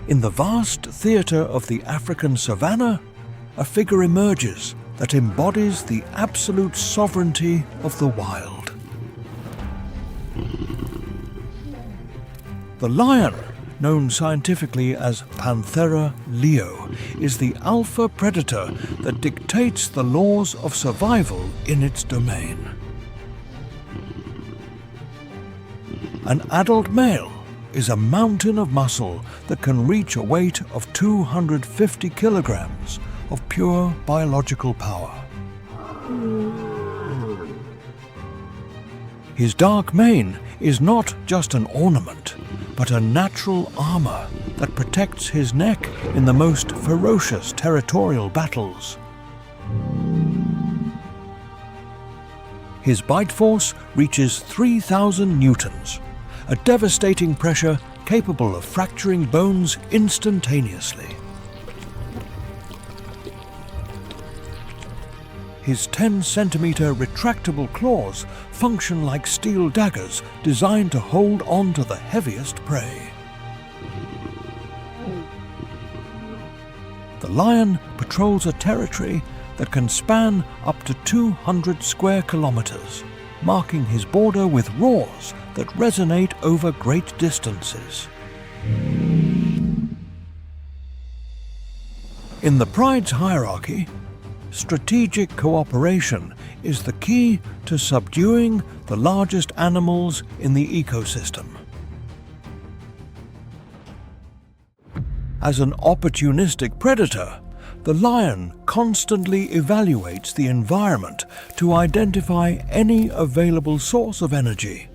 In the vast theatre of the African savanna, a figure emerges that embodies the absolute sovereignty of the wild. The lion, known scientifically as Panthera leo, is the alpha predator that dictates the laws of survival in its domain. An adult male is a mountain of muscle that can reach a weight of 250 kilograms of pure biological power. His dark mane is not just an ornament, but a natural armor that protects his neck in the most ferocious territorial battles. His bite force reaches 3,000 newtons, a devastating pressure capable of fracturing bones instantaneously. His 10-centimeter retractable claws function like steel daggers designed to hold on to the heaviest prey. The lion patrols a territory that can span up to 200 square kilometers, marking his border with roars that resonate over great distances. In the pride's hierarchy, strategic cooperation is the key to subduing the largest animals in the ecosystem. As an opportunistic predator, the lion constantly evaluates the environment to identify any available source of energy.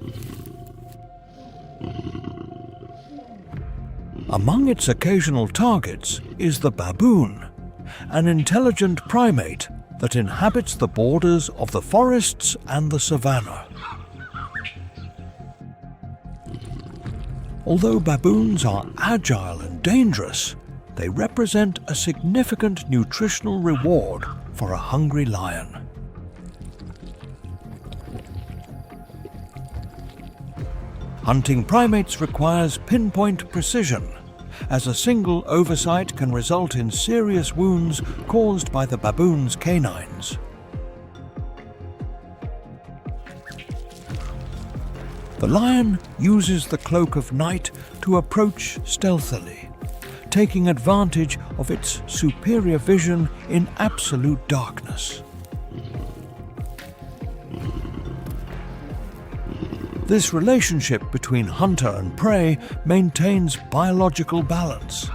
Among its occasional targets is the baboon, an intelligent primate that inhabits the borders of the forests and the savanna. Although baboons are agile and dangerous, they represent a significant nutritional reward for a hungry lion. Hunting primates requires pinpoint precision, as a single oversight can result in serious wounds caused by the baboon's canines. The lion uses the cloak of night to approach stealthily, taking advantage of its superior vision in absolute darkness. This relationship between hunter and prey maintains biological balance,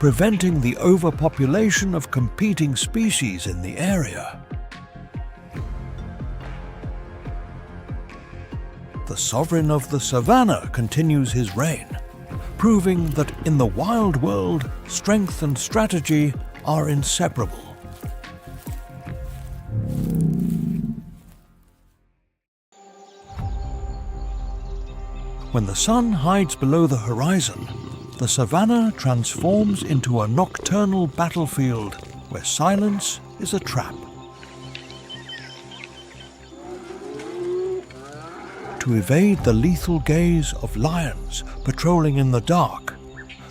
preventing the overpopulation of competing species in the area. The sovereign of the savanna continues his reign, proving that in the wild world, strength and strategy are inseparable. When the sun hides below the horizon, the savanna transforms into a nocturnal battlefield where silence is a trap. To evade the lethal gaze of lions patrolling in the dark,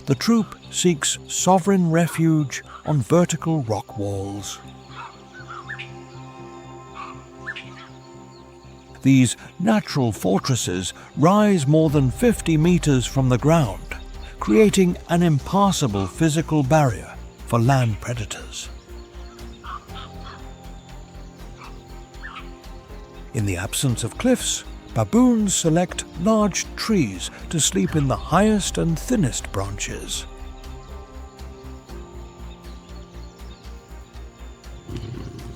the troop seeks sovereign refuge on vertical rock walls. These natural fortresses rise more than 50 meters from the ground, creating an impassable physical barrier for land predators. In the absence of cliffs, baboons select large trees to sleep in the highest and thinnest branches.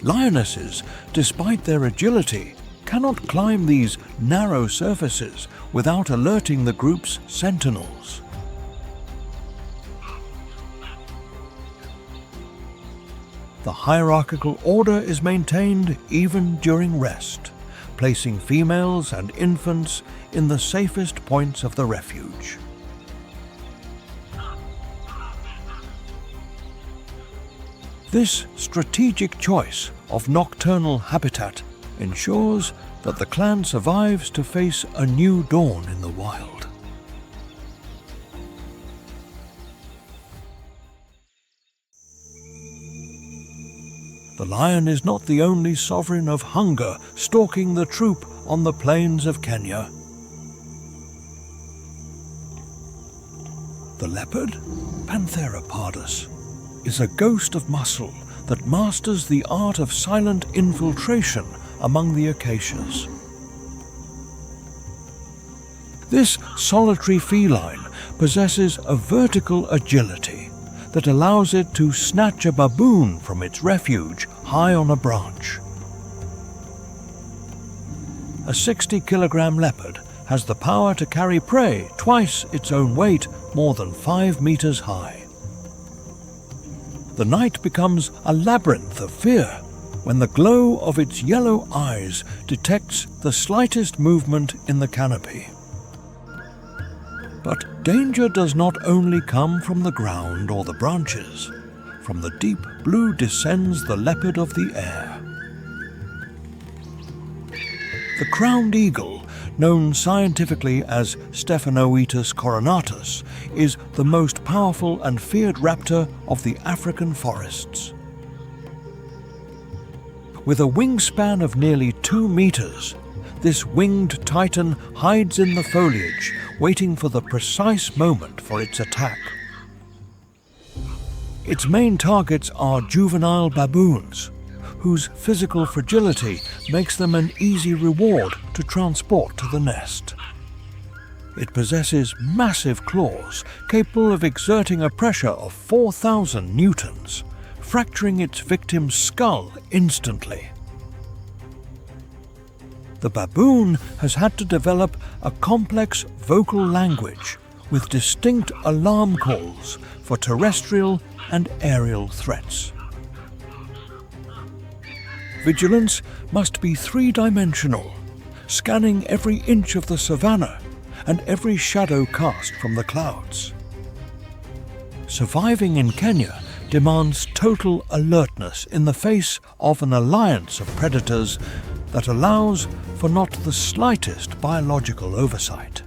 Lionesses, despite their agility, cannot climb these narrow surfaces without alerting the group's sentinels. The hierarchical order is maintained even during rest, placing females and infants in the safest points of the refuge. This strategic choice of nocturnal habitat ensures that the clan survives to face a new dawn in the wild. The lion is not the only sovereign of hunger stalking the troop on the plains of Kenya. The leopard, Panthera pardus, is a ghost of muscle that masters the art of silent infiltration among the acacias. This solitary feline possesses a vertical agility that allows it to snatch a baboon from its refuge high on a branch. A 60-kilogram leopard has the power to carry prey twice its own weight, more than 5 meters high. The night becomes a labyrinth of fear when the glow of its yellow eyes detects the slightest movement in the canopy. But danger does not only come from the ground or the branches. From the deep blue descends the leopard of the air. The crowned eagle, known scientifically as Stephanoetus coronatus, is the most powerful and feared raptor of the African forests. With a wingspan of nearly 2 meters, this winged titan hides in the foliage, waiting for the precise moment for its attack. Its main targets are juvenile baboons, whose physical fragility makes them an easy reward to transport to the nest. It possesses massive claws capable of exerting a pressure of 4,000 newtons, fracturing its victim's skull instantly. The baboon has had to develop a complex vocal language with distinct alarm calls for terrestrial and aerial threats. Vigilance must be three-dimensional, scanning every inch of the savanna and every shadow cast from the clouds. Surviving in Kenya demands total alertness in the face of an alliance of predators that allows for not the slightest biological oversight.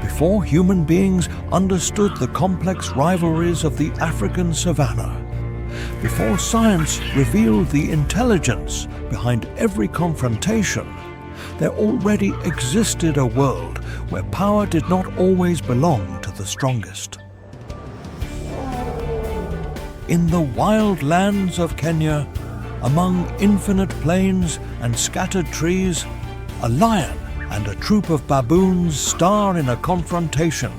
Before human beings understood the complex rivalries of the African savanna, before science revealed the intelligence behind every confrontation, there already existed a world where power did not always belong to the strongest. In the wild lands of Kenya, among infinite plains and scattered trees, a lion and a troop of baboons star in a confrontation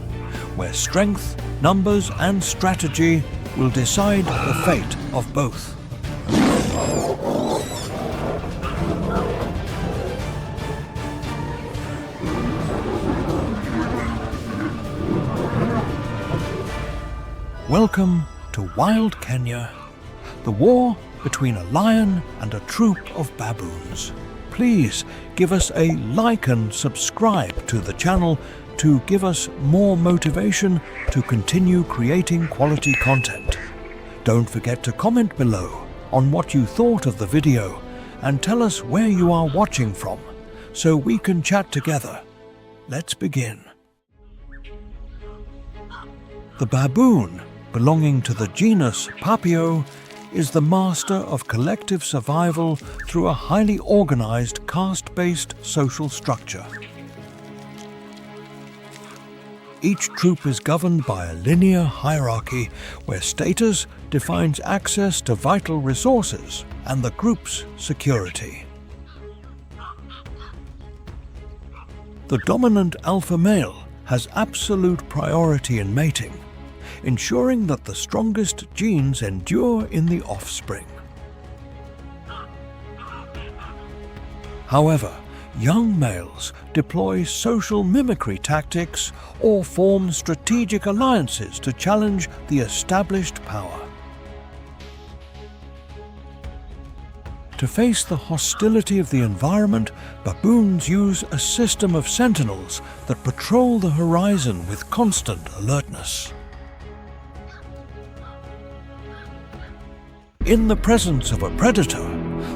where strength, numbers and strategy will decide the fate of both. Welcome to Wild Kenya, the war between a lion and a troop of baboons. Please give us a like and subscribe to the channel to give us more motivation to continue creating quality content. Don't forget to comment below on what you thought of the video and tell us where you are watching from so we can chat together. Let's begin. The baboon, belonging to the genus Papio, is the master of collective survival through a highly organized caste-based social structure. Each troop is governed by a linear hierarchy where status defines access to vital resources and the group's security. The dominant alpha male has absolute priority in mating, ensuring that the strongest genes endure in the offspring. However, young males deploy social mimicry tactics or form strategic alliances to challenge the established power. To face the hostility of the environment, baboons use a system of sentinels that patrol the horizon with constant alertness. In the presence of a predator,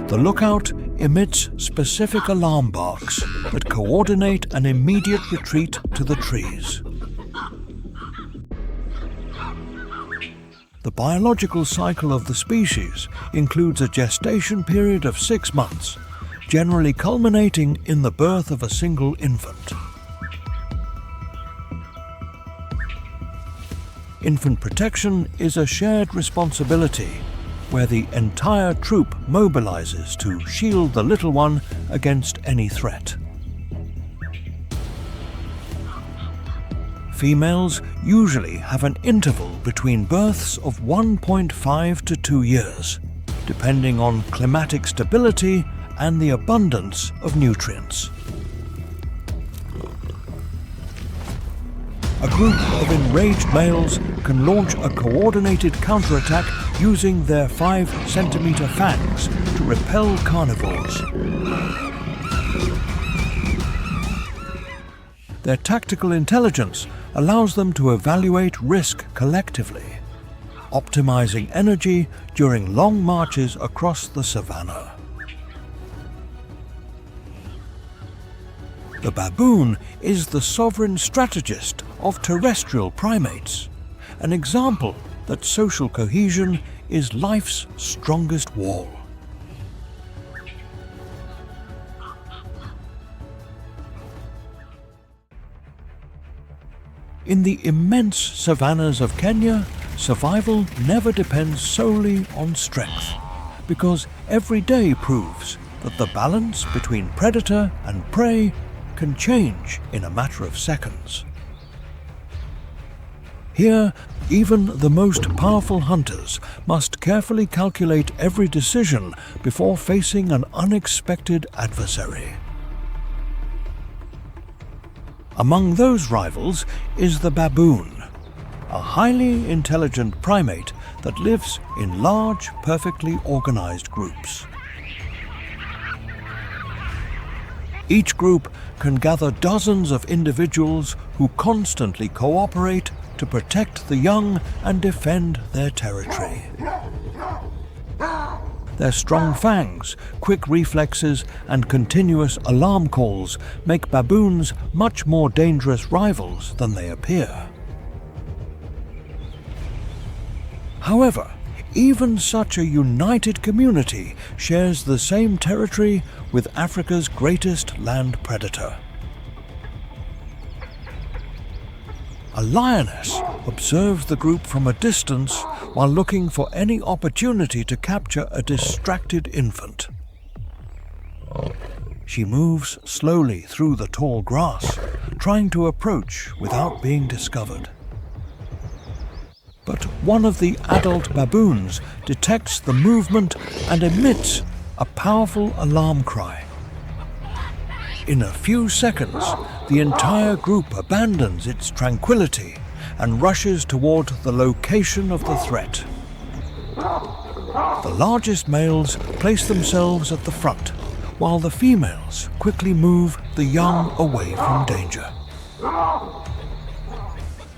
the lookout emits specific alarm barks that coordinate an immediate retreat to the trees. The biological cycle of the species includes a gestation period of 6 months, generally culminating in the birth of a single infant. Infant protection is a shared responsibility where the entire troop mobilizes to shield the little one against any threat. Females usually have an interval between births of 1.5 to 2 years, depending on climatic stability and the abundance of nutrients. A group of enraged males can launch a coordinated counterattack using their 5-centimeter fangs to repel carnivores. Their tactical intelligence allows them to evaluate risk collectively, optimizing energy during long marches across the savanna. The baboon is the sovereign strategist of terrestrial primates, an example that social cohesion is life's strongest wall. In the immense savannas of Kenya, survival never depends solely on strength, because every day proves that the balance between predator and prey can change in a matter of seconds. Here, even the most powerful hunters must carefully calculate every decision before facing an unexpected adversary. Among those rivals is the baboon, a highly intelligent primate that lives in large, perfectly organized groups. Each group can gather dozens of individuals who constantly cooperate to protect the young and defend their territory. Their strong fangs, quick reflexes, and continuous alarm calls make baboons much more dangerous rivals than they appear. However, even such a united community shares the same territory with Africa's greatest land predator. A lioness observes the group from a distance while looking for any opportunity to capture a distracted infant. She moves slowly through the tall grass, trying to approach without being discovered. But one of the adult baboons detects the movement and emits a powerful alarm cry. In a few seconds, the entire group abandons its tranquility and rushes toward the location of the threat. The largest males place themselves at the front, while the females quickly move the young away from danger.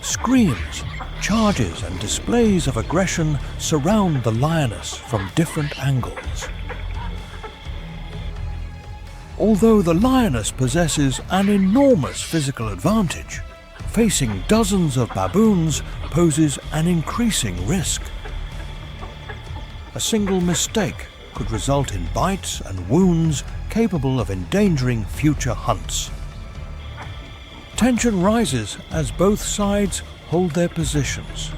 Screams, charges, and displays of aggression surround the lioness from different angles. Although the lioness possesses an enormous physical advantage, facing dozens of baboons poses an increasing risk. A single mistake could result in bites and wounds capable of endangering future hunts. Tension rises as both sides hold their positions,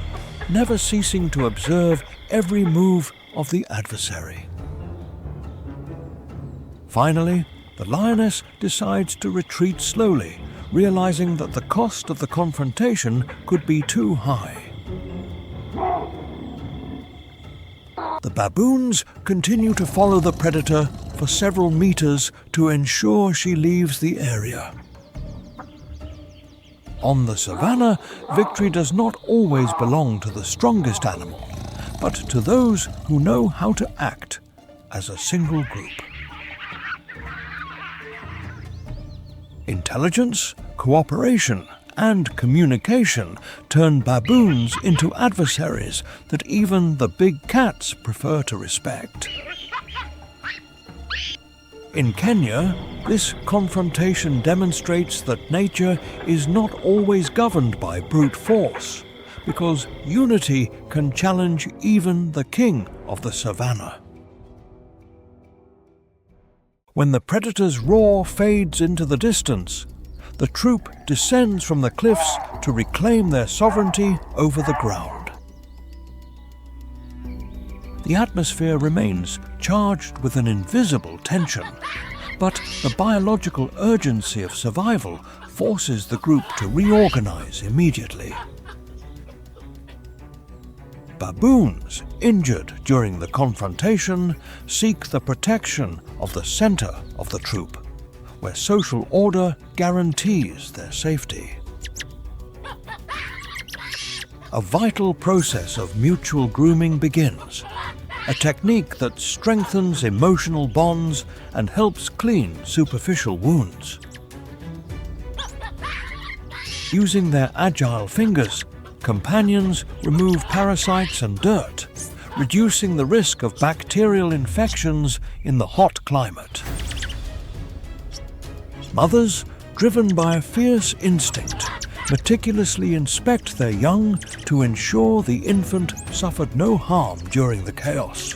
never ceasing to observe every move of the adversary. Finally, the lioness decides to retreat slowly, realizing that the cost of the confrontation could be too high. The baboons continue to follow the predator for several meters to ensure she leaves the area. On the savanna, victory does not always belong to the strongest animal, but to those who know how to act as a single group. Intelligence, cooperation, and communication turn baboons into adversaries that even the big cats prefer to respect. In Kenya, this confrontation demonstrates that nature is not always governed by brute force, because unity can challenge even the king of the savanna. When the predator's roar fades into the distance, the troop descends from the cliffs to reclaim their sovereignty over the ground. The atmosphere remains charged with an invisible tension, but the biological urgency of survival forces the group to reorganize immediately. Baboons injured during the confrontation seek the protection of the center of the troop, where social order guarantees their safety. A vital process of mutual grooming begins, a technique that strengthens emotional bonds and helps clean superficial wounds. Using their agile fingers, companions remove parasites and dirt, reducing the risk of bacterial infections in the hot climate. Mothers, driven by a fierce instinct, meticulously inspect their young to ensure the infant suffered no harm during the chaos.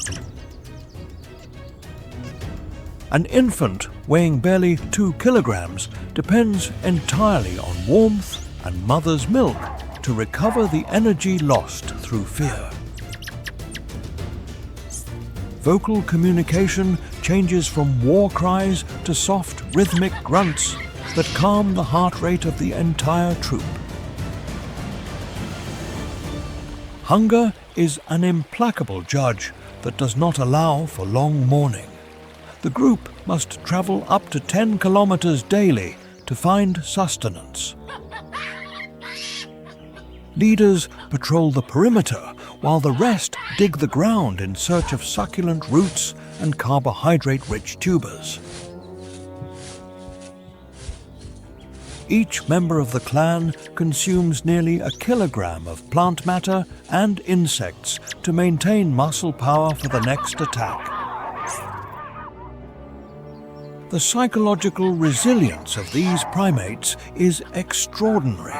An infant weighing barely 2 kilograms depends entirely on warmth and mother's milk to recover the energy lost through fear. Vocal communication changes from war cries to soft rhythmic grunts that calm the heart rate of the entire troop. Hunger is an implacable judge that does not allow for long mourning. The group must travel up to 10 kilometers daily to find sustenance. Leaders patrol the perimeter while the rest dig the ground in search of succulent roots and carbohydrate-rich tubers. Each member of the clan consumes nearly 1 kilogram of plant matter and insects to maintain muscle power for the next attack. The psychological resilience of these primates is extraordinary,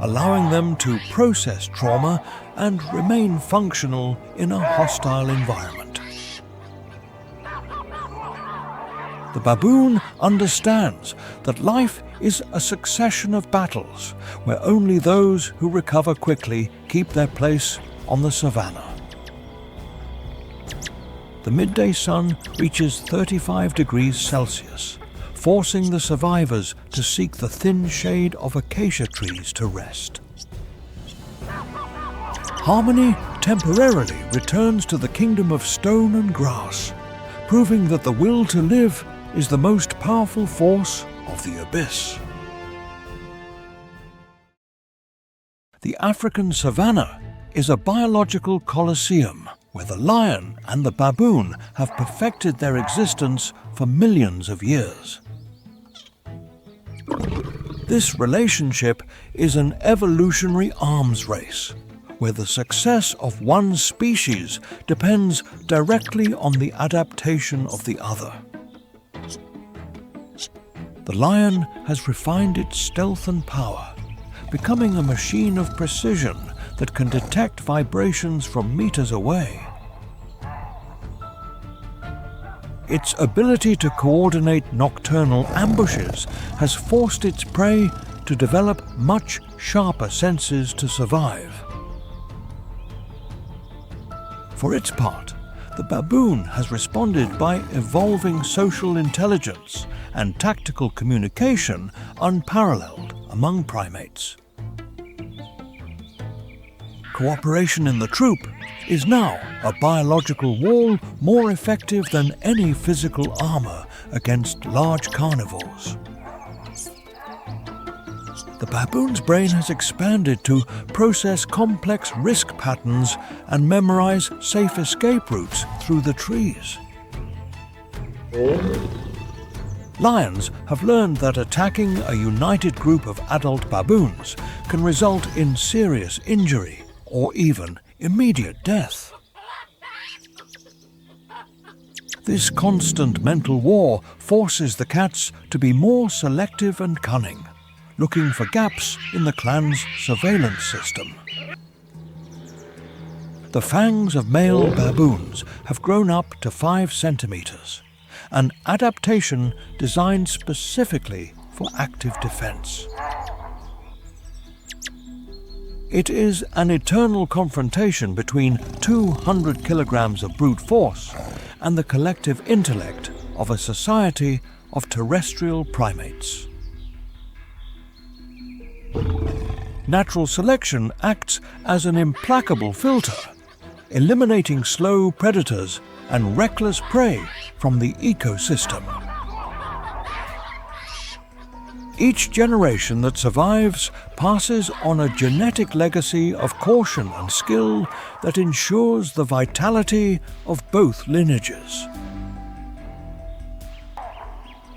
allowing them to process trauma and remain functional in a hostile environment. The baboon understands that life is a succession of battles where only those who recover quickly keep their place on the savanna. The midday sun reaches 35 degrees Celsius, forcing the survivors to seek the thin shade of acacia trees to rest. Harmony temporarily returns to the kingdom of stone and grass, proving that the will to live is the most powerful force of the abyss. The African savanna is a biological coliseum where the lion and the baboon have perfected their existence for millions of years. This relationship is an evolutionary arms race, where the success of one species depends directly on the adaptation of the other. The lion has refined its stealth and power, becoming a machine of precision that can detect vibrations from meters away. Its ability to coordinate nocturnal ambushes has forced its prey to develop much sharper senses to survive. For its part, the baboon has responded by evolving social intelligence and tactical communication unparalleled among primates. Cooperation in the troop is now a biological wall more effective than any physical armor against large carnivores. The baboon's brain has expanded to process complex risk patterns and memorize safe escape routes through the trees. Lions have learned that attacking a united group of adult baboons can result in serious injury or even immediate death. This constant mental war forces the cats to be more selective and cunning, looking for gaps in the clan's surveillance system. The fangs of male baboons have grown up to 5 centimeters, an adaptation designed specifically for active defense. It is an eternal confrontation between 200 kilograms of brute force and the collective intellect of a society of terrestrial primates. Natural selection acts as an implacable filter, eliminating slow predators and reckless prey from the ecosystem. Each generation that survives passes on a genetic legacy of caution and skill that ensures the vitality of both lineages.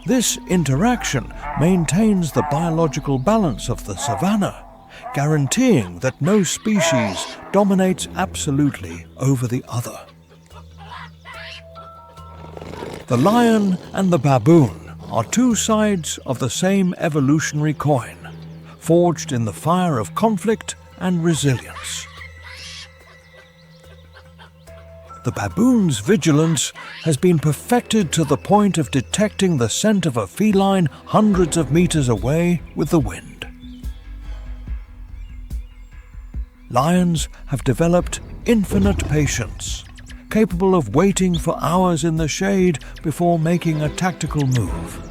This interaction maintains the biological balance of the savanna, guaranteeing that no species dominates absolutely over the other. The lion and the baboon are 2 sides of the same evolutionary coin, forged in the fire of conflict and resilience. The baboon's vigilance has been perfected to the point of detecting the scent of a feline hundreds of meters away with the wind. Lions have developed infinite patience, capable of waiting for hours in the shade before making a tactical move.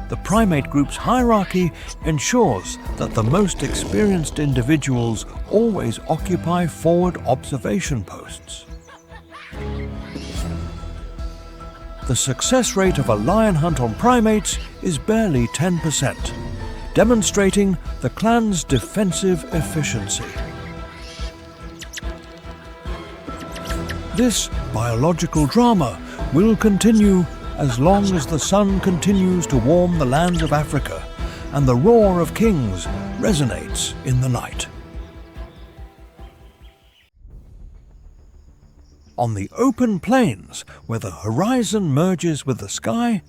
The primate group's hierarchy ensures that the most experienced individuals always occupy forward observation posts. The success rate of a lion hunt on primates is barely 10%, demonstrating the clan's defensive efficiency. This biological drama will continue as long as the sun continues to warm the lands of Africa and the roar of kings resonates in the night. On the open plains, where the horizon merges with the sky,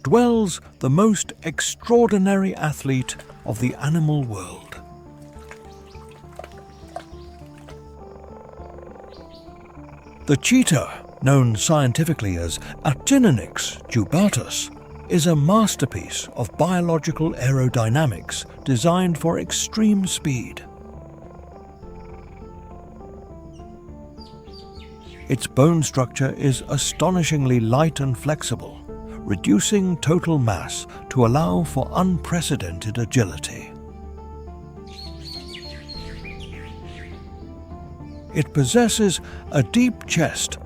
dwells the most extraordinary athlete of the animal world. The cheetah, known scientifically as Actinonyx jubatus, is a masterpiece of biological aerodynamics designed for extreme speed. Its bone structure is astonishingly light and flexible, reducing total mass to allow for unprecedented agility. It possesses a deep chest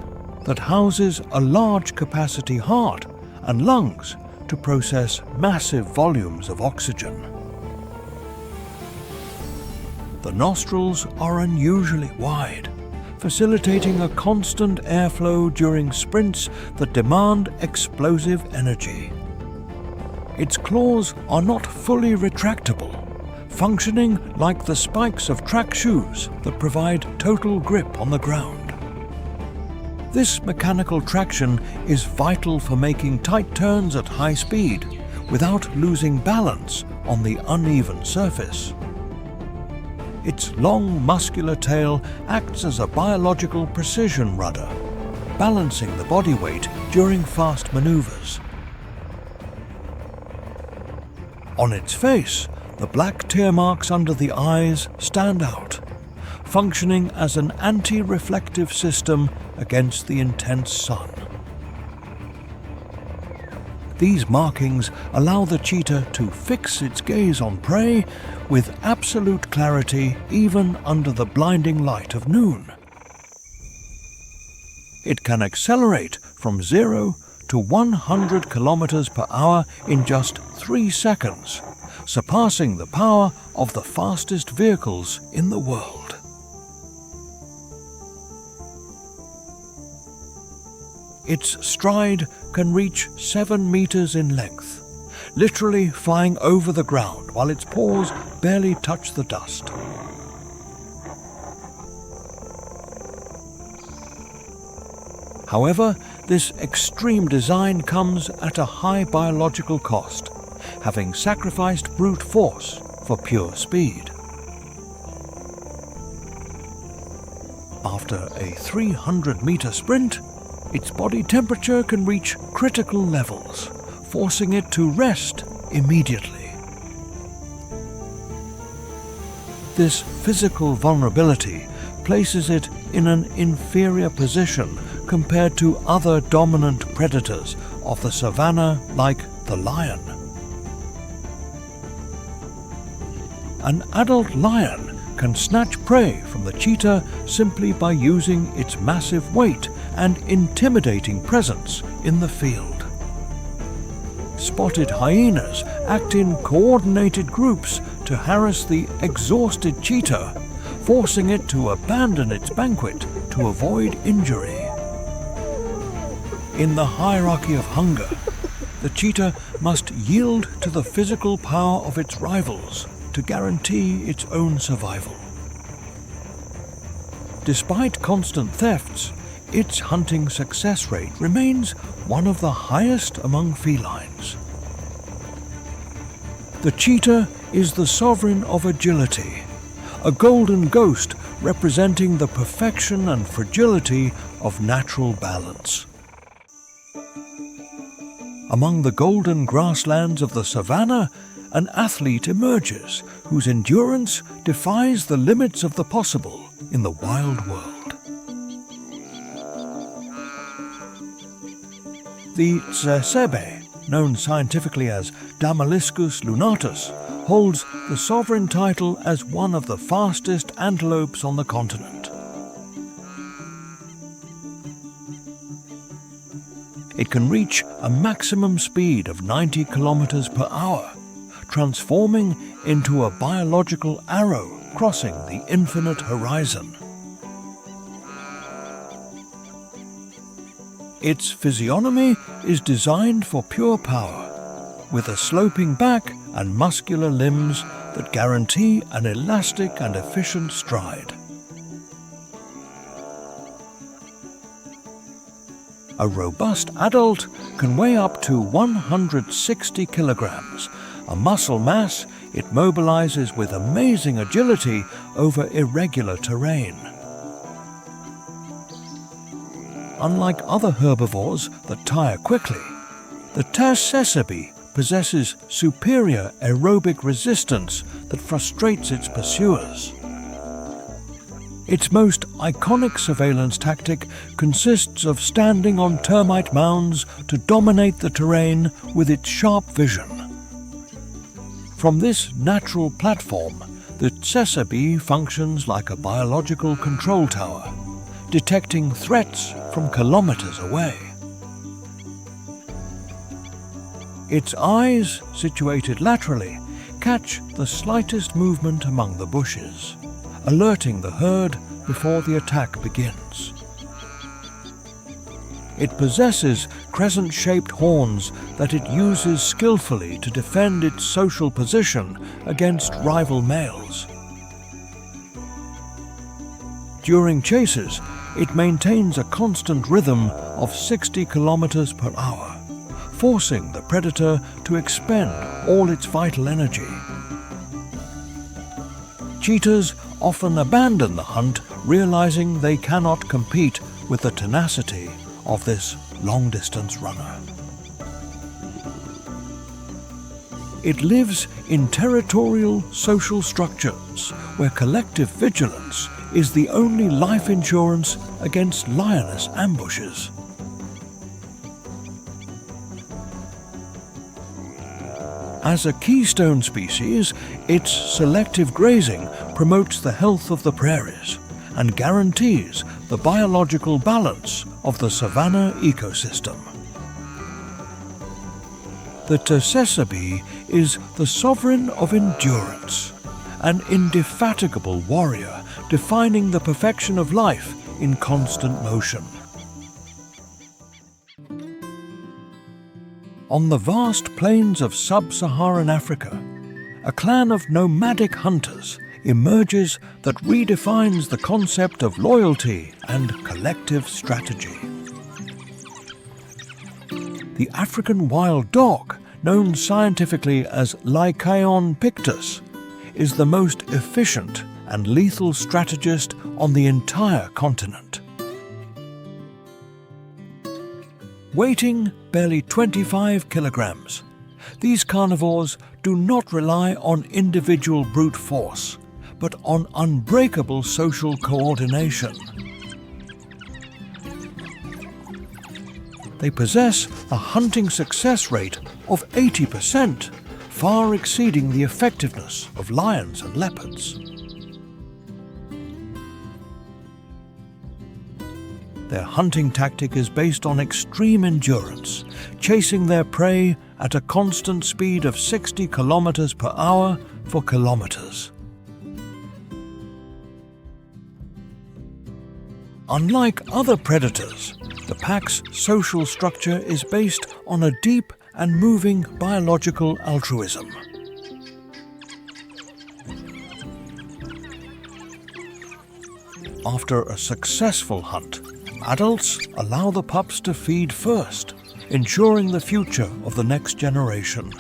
that houses a large capacity heart and lungs to process massive volumes of oxygen. The nostrils are unusually wide, facilitating a constant airflow during sprints that demand explosive energy. Its claws are not fully retractable, functioning like the spikes of track shoes that provide total grip on the ground. This mechanical traction is vital for making tight turns at high speed without losing balance on the uneven surface. Its long muscular tail acts as a biological precision rudder, balancing the body weight during fast maneuvers. On its face, the black tear marks under the eyes stand out, functioning as an anti-reflective system against the intense sun. These markings allow the cheetah to fix its gaze on prey with absolute clarity even under the blinding light of noon. It can accelerate from 0 to 100 kilometers per hour in just 3 seconds, surpassing the power of the fastest vehicles in the world. Its stride can reach 7 meters in length, literally flying over the ground while its paws barely touch the dust. However, this extreme design comes at a high biological cost, having sacrificed brute force for pure speed. After a 300-meter sprint, its body temperature can reach critical levels, forcing it to rest immediately. This physical vulnerability places it in an inferior position compared to other dominant predators of the savanna like the lion. An adult lion can snatch prey from the cheetah simply by using its massive weight and intimidating presence in the field. Spotted hyenas act in coordinated groups to harass the exhausted cheetah, forcing it to abandon its banquet to avoid injury. In the hierarchy of hunger, the cheetah must yield to the physical power of its rivals to guarantee its own survival. Despite constant thefts, its hunting success rate remains one of the highest among felines. The cheetah is the sovereign of agility, a golden ghost representing the perfection and fragility of natural balance. Among the golden grasslands of the savanna, an athlete emerges whose endurance defies the limits of the possible in the wild world. The tsesebe, known scientifically as Damaliscus lunatus, holds the sovereign title as one of the fastest antelopes on the continent. It can reach a maximum speed of 90 kilometers per hour, transforming into a biological arrow crossing the infinite horizon. Its physiognomy is designed for pure power, with a sloping back and muscular limbs that guarantee an elastic and efficient stride. A robust adult can weigh up to 160 kilograms, a muscle mass it mobilizes with amazing agility over irregular terrain. Unlike other herbivores that tire quickly, the tsesebe possesses superior aerobic resistance that frustrates its pursuers. Its most iconic surveillance tactic consists of standing on termite mounds to dominate the terrain with its sharp vision. From this natural platform, the tsesebe functions like a biological control tower, detecting threats from kilometers away. Its eyes, situated laterally, catch the slightest movement among the bushes, alerting the herd before the attack begins. It possesses crescent-shaped horns that it uses skillfully to defend its social position against rival males. During chases, it maintains a constant rhythm of 60 kilometers per hour, forcing the predator to expend all its vital energy. Cheetahs often abandon the hunt, realizing they cannot compete with the tenacity of this long-distance runner. It lives in territorial social structures where collective vigilance is the only life insurance against lioness ambushes. As a keystone species, its selective grazing promotes the health of the prairies and guarantees the biological balance of the savanna ecosystem. The tsesebe is the sovereign of endurance, an indefatigable warrior defining the perfection of life in constant motion. On the vast plains of sub-Saharan Africa, a clan of nomadic hunters emerges that redefines the concept of loyalty and collective strategy. The African wild dog, known scientifically as Lycaon pictus, is the most efficient and lethal strategist on the entire continent. Weighing barely 25 kilograms, these carnivores do not rely on individual brute force, but on unbreakable social coordination. They possess a hunting success rate of 80%, far exceeding the effectiveness of lions and leopards. Their hunting tactic is based on extreme endurance, chasing their prey at a constant speed of 60 kilometers per hour for kilometers. Unlike other predators, the pack's social structure is based on a deep and moving biological altruism. After a successful hunt, adults allow the pups to feed first, ensuring the future of the next generation.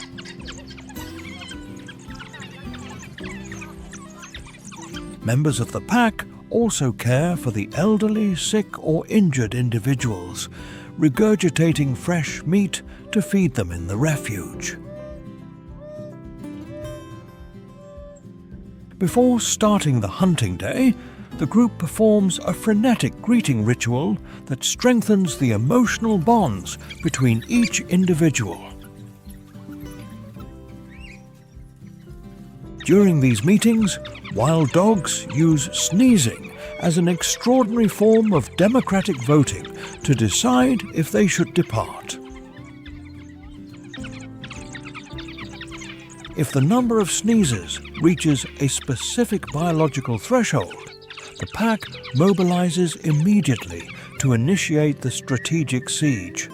Members of the pack also care for the elderly, sick or injured individuals, regurgitating fresh meat to feed them in the refuge. Before starting the hunting day, the group performs a frenetic greeting ritual that strengthens the emotional bonds between each individual. During these meetings, wild dogs use sneezing as an extraordinary form of democratic voting to decide if they should depart. If the number of sneezes reaches a specific biological threshold, the pack mobilizes immediately to initiate the strategic siege.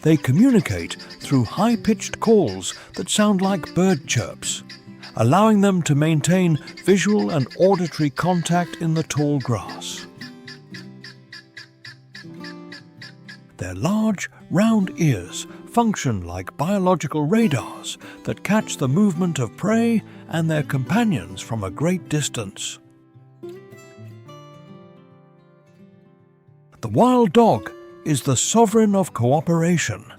They communicate through high-pitched calls that sound like bird chirps, allowing them to maintain visual and auditory contact in the tall grass. Their large, round ears function like biological radars that catch the movement of prey and their companions from a great distance. The wild dog is the sovereign of cooperation,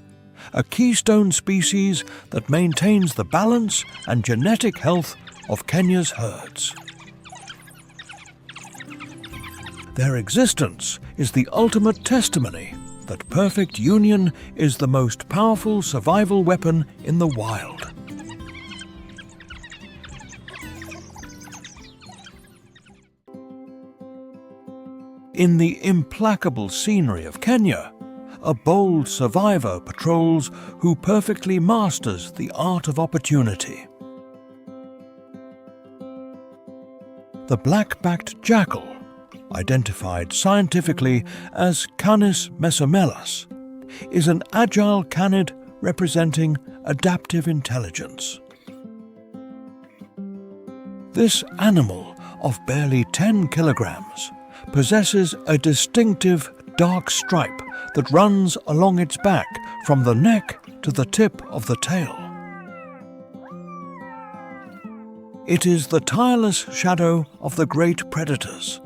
a keystone species that maintains the balance and genetic health of Kenya's herds. Their existence is the ultimate testimony that perfect union is the most powerful survival weapon in the wild. In the implacable scenery of Kenya, a bold survivor patrols who perfectly masters the art of opportunity. The black-backed jackal, identified scientifically as Canis mesomelus, is an agile canid representing adaptive intelligence. This animal of barely 10 kilograms possesses a distinctive dark stripe that runs along its back from the neck to the tip of the tail. It is the tireless shadow of the great predators,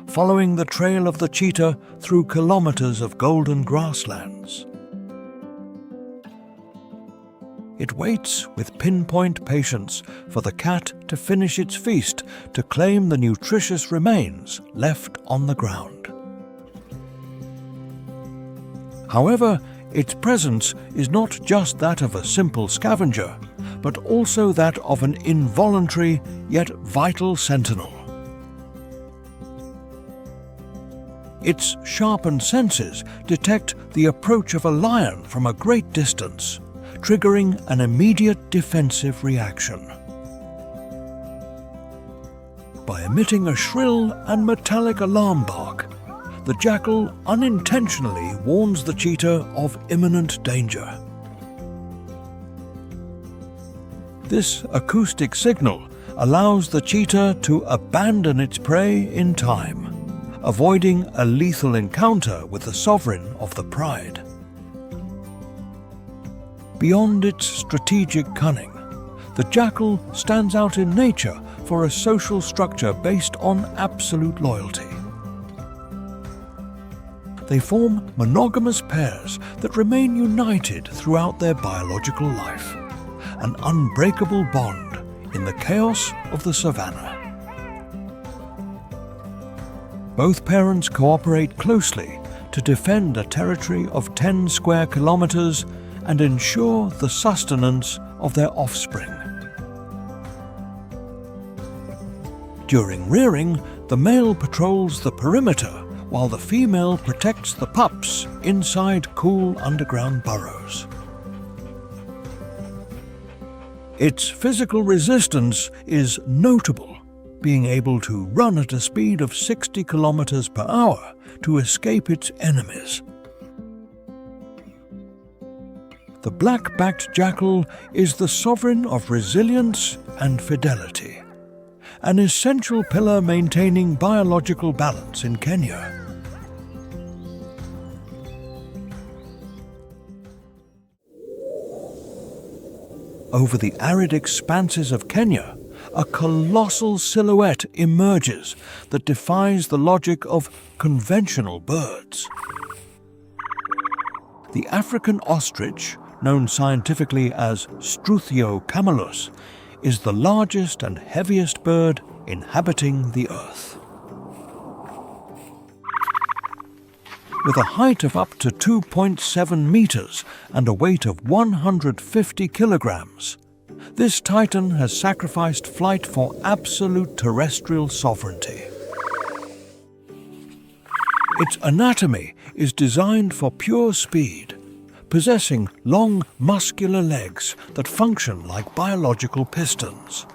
following the trail of the cheetah through kilometers of golden grasslands. It waits with pinpoint patience for the cat to finish its feast to claim the nutritious remains left on the ground. However, its presence is not just that of a simple scavenger, but also that of an involuntary yet vital sentinel. Its sharpened senses detect the approach of a lion from a great distance, triggering an immediate defensive reaction. By emitting a shrill and metallic alarm bark, the jackal unintentionally warns the cheetah of imminent danger. This acoustic signal allows the cheetah to abandon its prey in time, avoiding a lethal encounter with the sovereign of the pride. Beyond its strategic cunning, the jackal stands out in nature for a social structure based on absolute loyalty. They form monogamous pairs that remain united throughout their biological life, an unbreakable bond in the chaos of the savanna. Both parents cooperate closely to defend a territory of 10 square kilometers and ensure the sustenance of their offspring. During rearing, the male patrols the perimeter while the female protects the pups inside cool underground burrows. Its physical resistance is notable, being able to run at a speed of 60 kilometers per hour to escape its enemies. The black-backed jackal is the sovereign of resilience and fidelity, an essential pillar maintaining biological balance in Kenya. Over the arid expanses of Kenya, a colossal silhouette emerges that defies the logic of conventional birds. The African ostrich, known scientifically as Struthio camelus, is the largest and heaviest bird inhabiting the earth. With a height of up to 2.7 meters and a weight of 150 kilograms, this titan has sacrificed flight for absolute terrestrial sovereignty. Its anatomy is designed for pure speed, possessing long, muscular legs that function like biological pistons.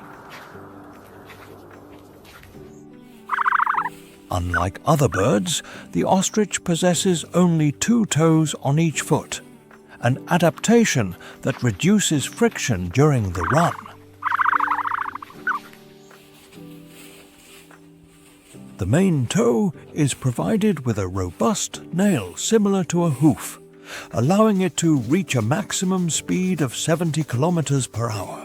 Unlike other birds, the ostrich possesses only 2 toes on each foot, an adaptation that reduces friction during the run. The main toe is provided with a robust nail similar to a hoof, allowing it to reach a maximum speed of 70 kilometers per hour.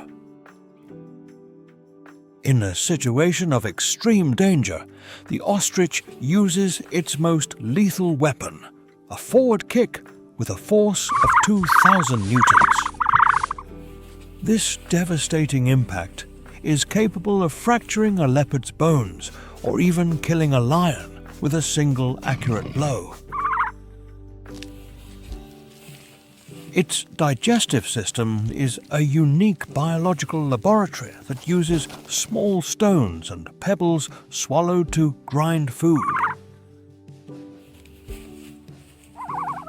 In a situation of extreme danger, the ostrich uses its most lethal weapon, a forward kick with a force of 2,000 newtons. This devastating impact is capable of fracturing a leopard's bones or even killing a lion with a single accurate blow. Its digestive system is a unique biological laboratory that uses small stones and pebbles swallowed to grind food.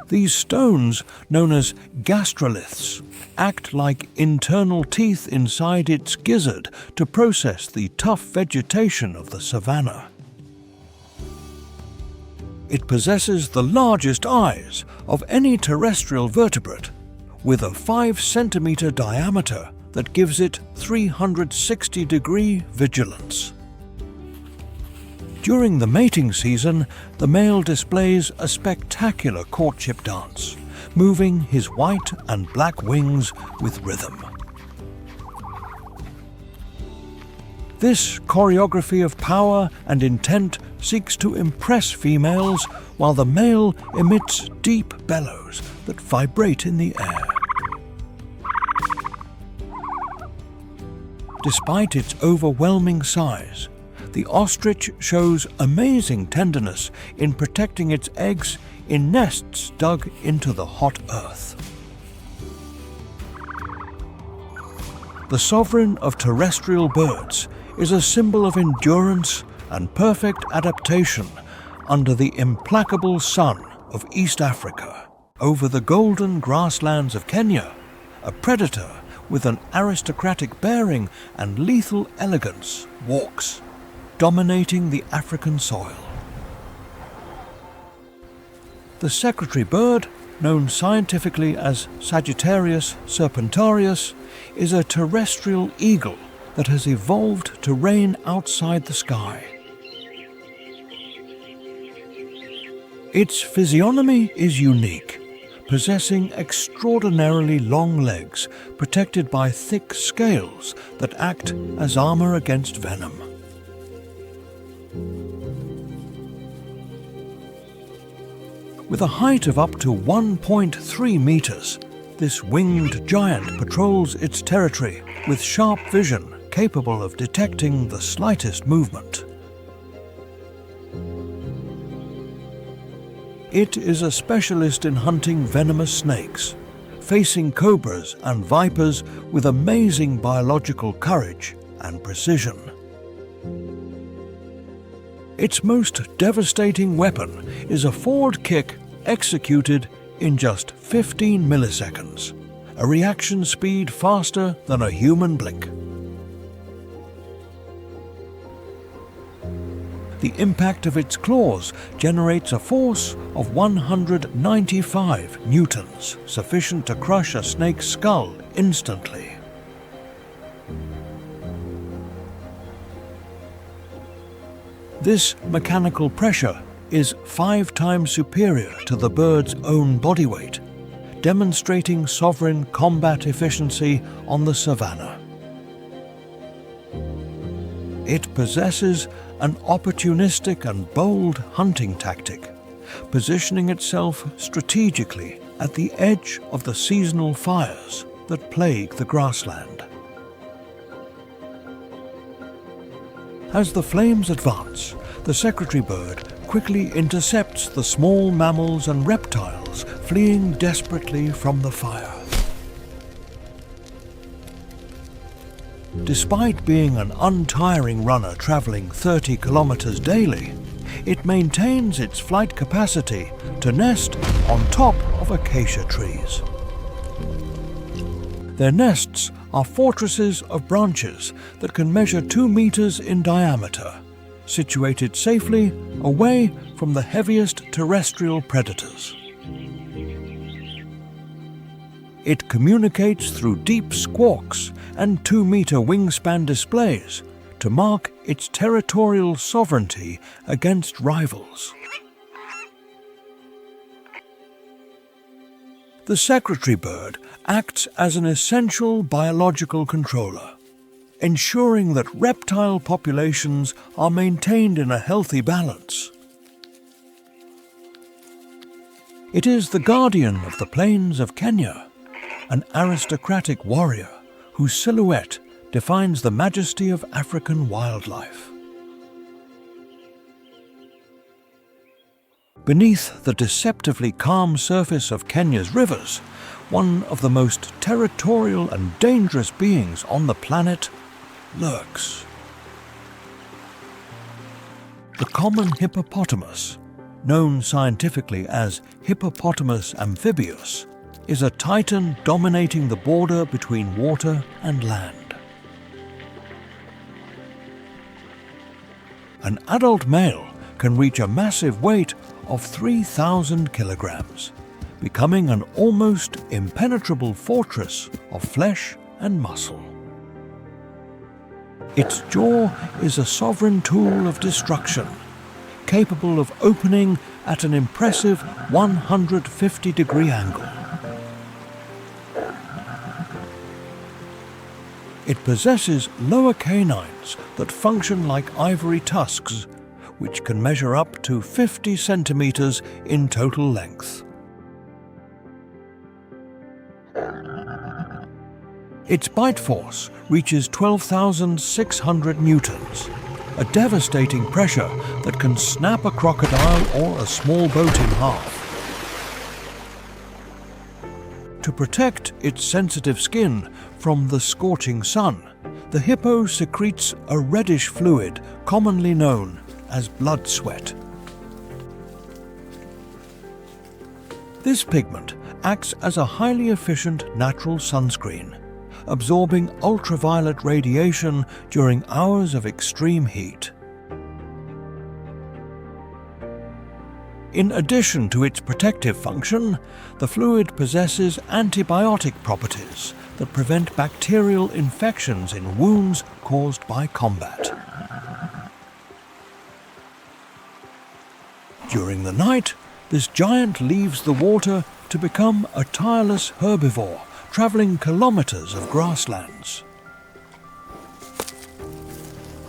These stones, known as gastroliths, act like internal teeth inside its gizzard to process the tough vegetation of the savanna. It possesses the largest eyes of any terrestrial vertebrate, with a 5-centimeter diameter that gives it 360-degree vigilance. During the mating season, the male displays a spectacular courtship dance, moving his white and black wings with rhythm. This choreography of power and intent seeks to impress females, while the male emits deep bellows that vibrate in the air. Despite its overwhelming size, the ostrich shows amazing tenderness in protecting its eggs in nests dug into the hot earth. The sovereign of terrestrial birds is a symbol of endurance and perfect adaptation under the implacable sun of East Africa. Over the golden grasslands of Kenya, a predator with an aristocratic bearing and lethal elegance walks, dominating the African soil. The secretary bird, known scientifically as Sagittarius serpentarius, is a terrestrial eagle that has evolved to reign outside the sky. Its physiognomy is unique, possessing extraordinarily long legs protected by thick scales that act as armor against venom. With a height of up to 1.3 meters, this winged giant patrols its territory with sharp vision capable of detecting the slightest movement. It is a specialist in hunting venomous snakes, facing cobras and vipers with amazing biological courage and precision. Its most devastating weapon is a forward kick executed in just 15 milliseconds, a reaction speed faster than a human blink. The impact of its claws generates a force of 195 newtons, sufficient to crush a snake's skull instantly. This mechanical pressure is 5 times superior to the bird's own body weight, demonstrating sovereign combat efficiency on the savanna. It possesses an opportunistic and bold hunting tactic, positioning itself strategically at the edge of the seasonal fires that plague the grassland. As the flames advance, the secretary bird quickly intercepts the small mammals and reptiles fleeing desperately from the fire. Despite being an untiring runner traveling 30 kilometers daily, it maintains its flight capacity to nest on top of acacia trees. Their nests are fortresses of branches that can measure 2 meters in diameter, situated safely away from the heaviest terrestrial predators. It communicates through deep squawks and 2-meter wingspan displays to mark its territorial sovereignty against rivals. The secretary bird acts as an essential biological controller, ensuring that reptile populations are maintained in a healthy balance. It is the guardian of the plains of Kenya, an aristocratic warrior whose silhouette defines the majesty of African wildlife. Beneath the deceptively calm surface of Kenya's rivers, one of the most territorial and dangerous beings on the planet lurks. The common hippopotamus, known scientifically as Hippopotamus amphibius, is a titan dominating the border between water and land. An adult male can reach a massive weight of 3,000 kilograms, becoming an almost impenetrable fortress of flesh and muscle. Its jaw is a sovereign tool of destruction, capable of opening at an impressive 150-degree angle. It possesses lower canines that function like ivory tusks, which can measure up to 50 centimeters in total length. Its bite force reaches 12,600 newtons, a devastating pressure that can snap a crocodile or a small boat in half. To protect its sensitive skin from the scorching sun, the hippo secretes a reddish fluid commonly known as blood sweat. This pigment acts as a highly efficient natural sunscreen, absorbing ultraviolet radiation during hours of extreme heat. In addition to its protective function, the fluid possesses antibiotic properties that prevent bacterial infections in wounds caused by combat. During the night, this giant leaves the water to become a tireless herbivore, traveling kilometers of grasslands.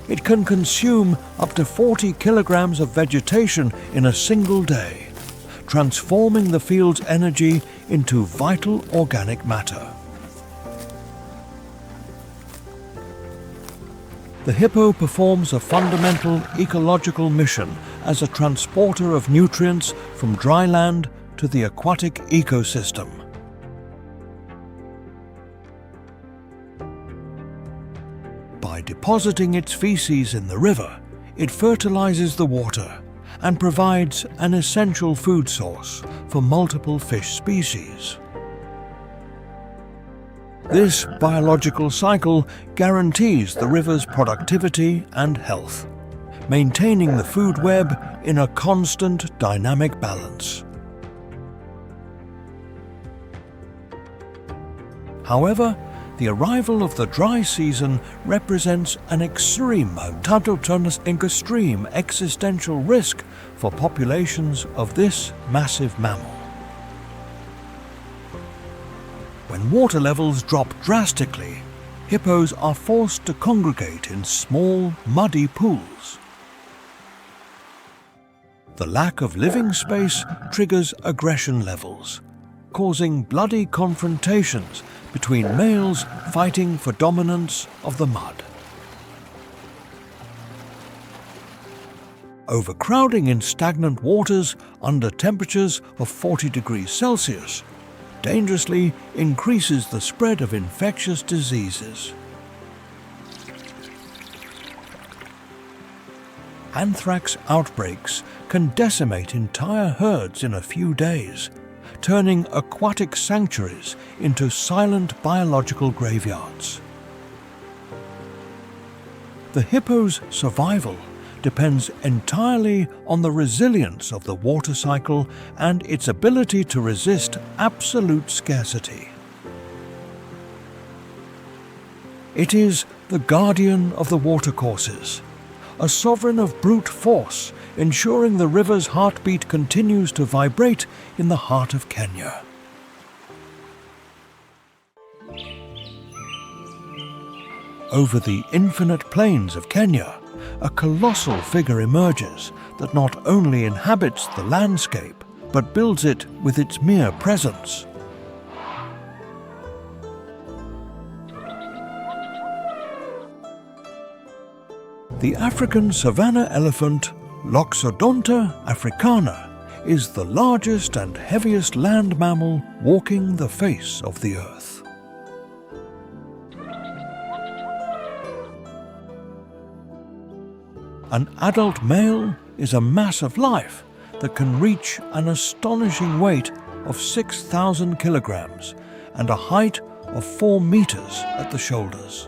It can consume up to 40 kilograms of vegetation in a single day, transforming the field's energy into vital organic matter. The hippo performs a fundamental ecological mission as a transporter of nutrients from dry land to the aquatic ecosystem. By depositing its feces in the river, it fertilizes the water and provides an essential food source for multiple fish species. This biological cycle guarantees the river's productivity and health, maintaining the food web in a constant dynamic balance. However, the arrival of the dry season represents an extreme existential risk for populations of this massive mammal. When water levels drop drastically, hippos are forced to congregate in small, muddy pools. The lack of living space triggers aggression levels, causing bloody confrontations between males fighting for dominance of the mud. Overcrowding in stagnant waters under temperatures of 40 degrees Celsius dangerously increases the spread of infectious diseases. Anthrax outbreaks can decimate entire herds in a few days, turning aquatic sanctuaries into silent biological graveyards. The hippo's survival depends entirely on the resilience of the water cycle and its ability to resist absolute scarcity. It is the guardian of the watercourses, a sovereign of brute force, ensuring the river's heartbeat continues to vibrate in the heart of Kenya. Over the infinite plains of Kenya, a colossal figure emerges that not only inhabits the landscape, but builds it with its mere presence. The African savanna elephant, Loxodonta africana, is the largest and heaviest land mammal walking the face of the earth. An adult male is a mass of life that can reach an astonishing weight of 6,000 kilograms and a height of 4 meters at the shoulders.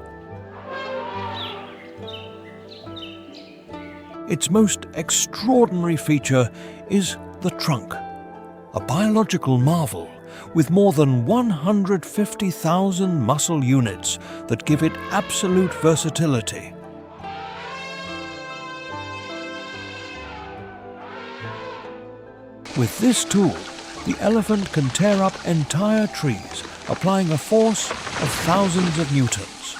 Its most extraordinary feature is the trunk, a biological marvel with more than 150,000 muscle units that give it absolute versatility. With this tool, the elephant can tear up entire trees, applying a force of thousands of newtons,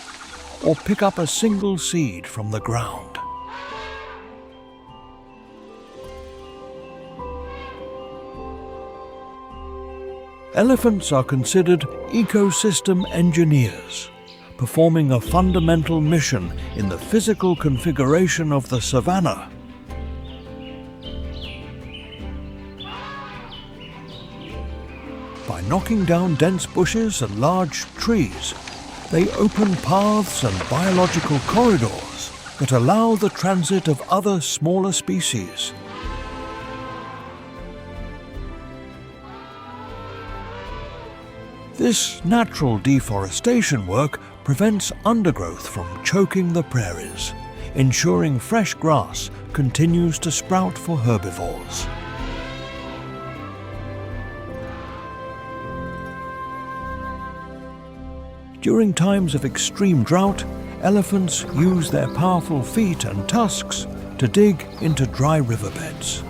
or pick up a single seed from the ground. Elephants are considered ecosystem engineers, performing a fundamental mission in the physical configuration of the savanna. By knocking down dense bushes and large trees, they open paths and biological corridors that allow the transit of other smaller species. This natural deforestation work prevents undergrowth from choking the prairies, ensuring fresh grass continues to sprout for herbivores. During times of extreme drought, elephants use their powerful feet and tusks to dig into dry riverbeds.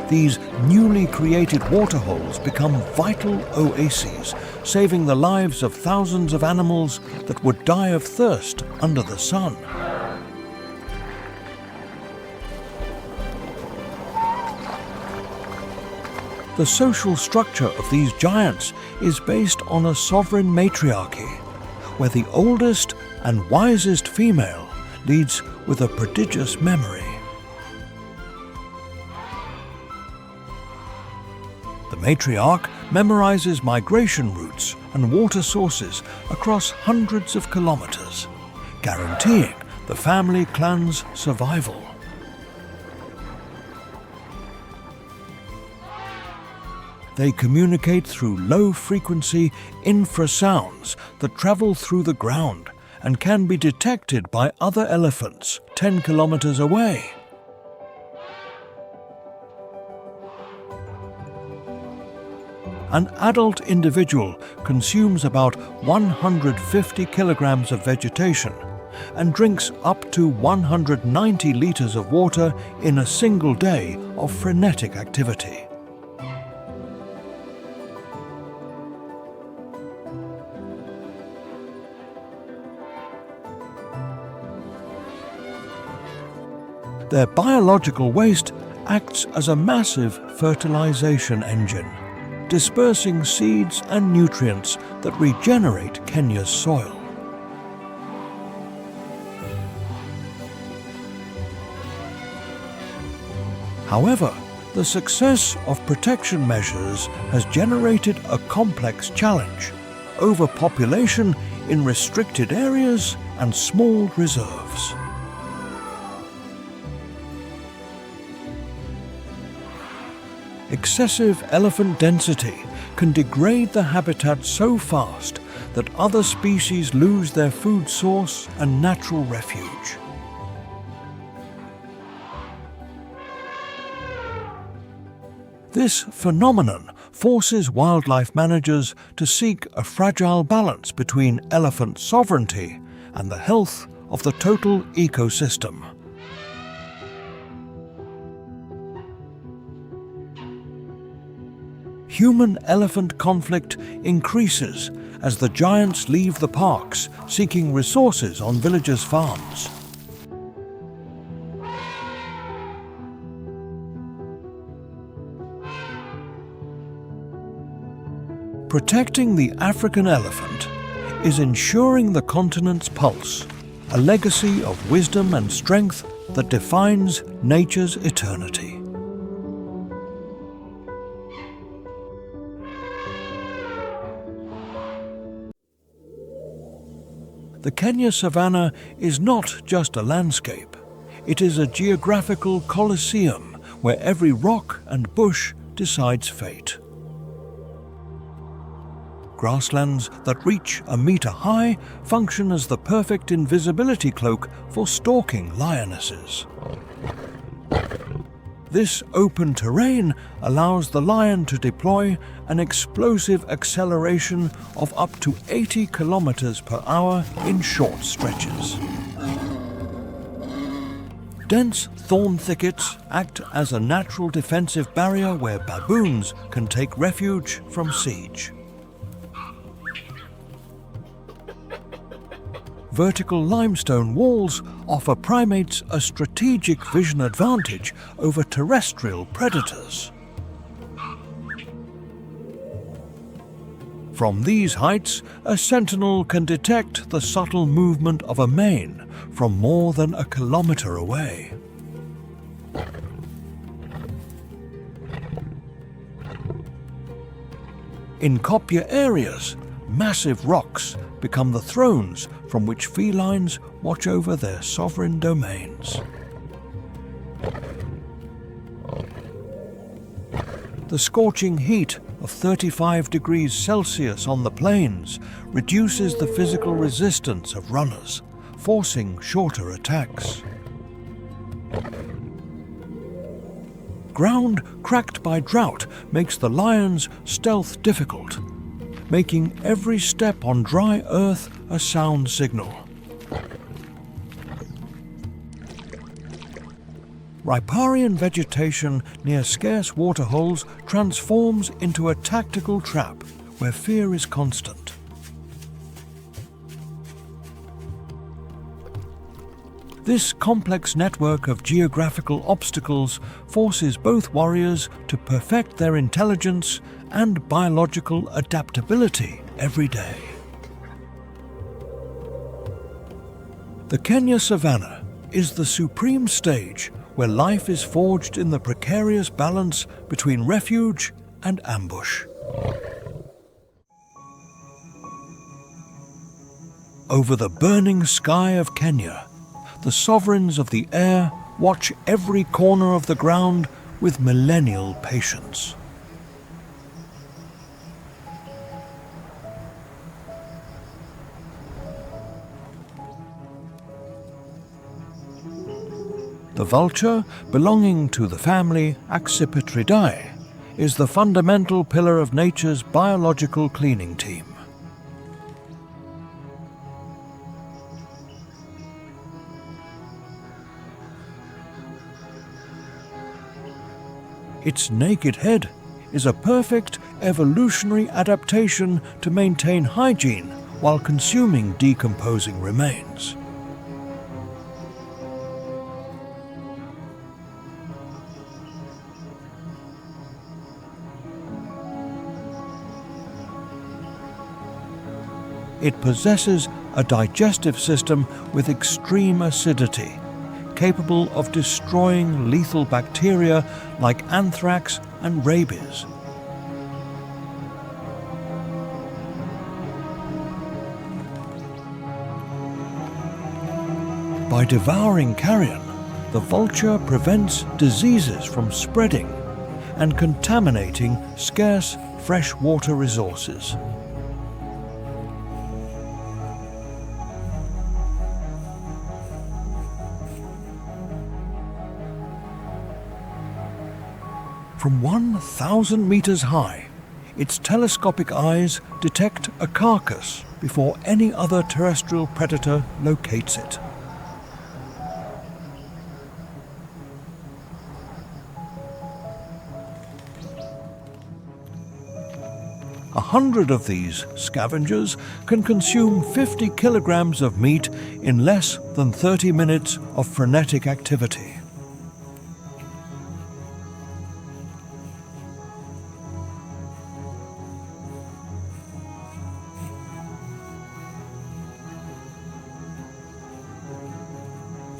These newly created waterholes become vital oases, saving the lives of thousands of animals that would die of thirst under the sun. The social structure of these giants is based on a sovereign matriarchy, where the oldest and wisest female leads with a prodigious memory. The matriarch memorizes migration routes and water sources across hundreds of kilometers, guaranteeing the family clan's survival. They communicate through low-frequency infrasounds that travel through the ground and can be detected by other elephants 10 kilometers away. An adult individual consumes about 150 kilograms of vegetation and drinks up to 190 liters of water in a single day of frenetic activity. Their biological waste acts as a massive fertilization engine, dispersing seeds and nutrients that regenerate Kenya's soil. However, the success of protection measures has generated a complex challenge: overpopulation in restricted areas and small reserves. Excessive elephant density can degrade the habitat so fast that other species lose their food source and natural refuge. This phenomenon forces wildlife managers to seek a fragile balance between elephant sovereignty and the health of the total ecosystem. Human-elephant conflict increases as the giants leave the parks seeking resources on villagers' farms. Protecting the African elephant is ensuring the continent's pulse, a legacy of wisdom and strength that defines nature's eternity. The Kenya savanna is not just a landscape. It is a geographical coliseum where every rock and bush decides fate. Grasslands that reach a meter high function as the perfect invisibility cloak for stalking lionesses. This open terrain allows the lion to deploy an explosive acceleration of up to 80 kilometers per hour in short stretches. Dense thorn thickets act as a natural defensive barrier where baboons can take refuge from siege. Vertical limestone walls offer primates a strategic vision advantage over terrestrial predators. From these heights, a sentinel can detect the subtle movement of a mane from more than a kilometer away. In kopje areas, massive rocks become the thrones from which felines watch over their sovereign domains. The scorching heat of 35 degrees Celsius on the plains reduces the physical resistance of runners, forcing shorter attacks. Ground cracked by drought makes the lion's stealth difficult, making every step on dry earth a sound signal. Riparian vegetation near scarce waterholes transforms into a tactical trap where fear is constant. This complex network of geographical obstacles forces both warriors to perfect their intelligence and biological adaptability every day. The Kenya savanna is the supreme stage where life is forged in the precarious balance between refuge and ambush. Over the burning sky of Kenya, the sovereigns of the air watch every corner of the ground with millennial patience. The vulture, belonging to the family Accipitridae, is the fundamental pillar of nature's biological cleaning team. Its naked head is a perfect evolutionary adaptation to maintain hygiene while consuming decomposing remains. It possesses a digestive system with extreme acidity, capable of destroying lethal bacteria like anthrax and rabies. By devouring carrion, the vulture prevents diseases from spreading and contaminating scarce freshwater resources. From 1,000 meters high, its telescopic eyes detect a carcass before any other terrestrial predator locates it. A 100 of these scavengers can consume 50 kilograms of meat in less than 30 minutes of frenetic activity.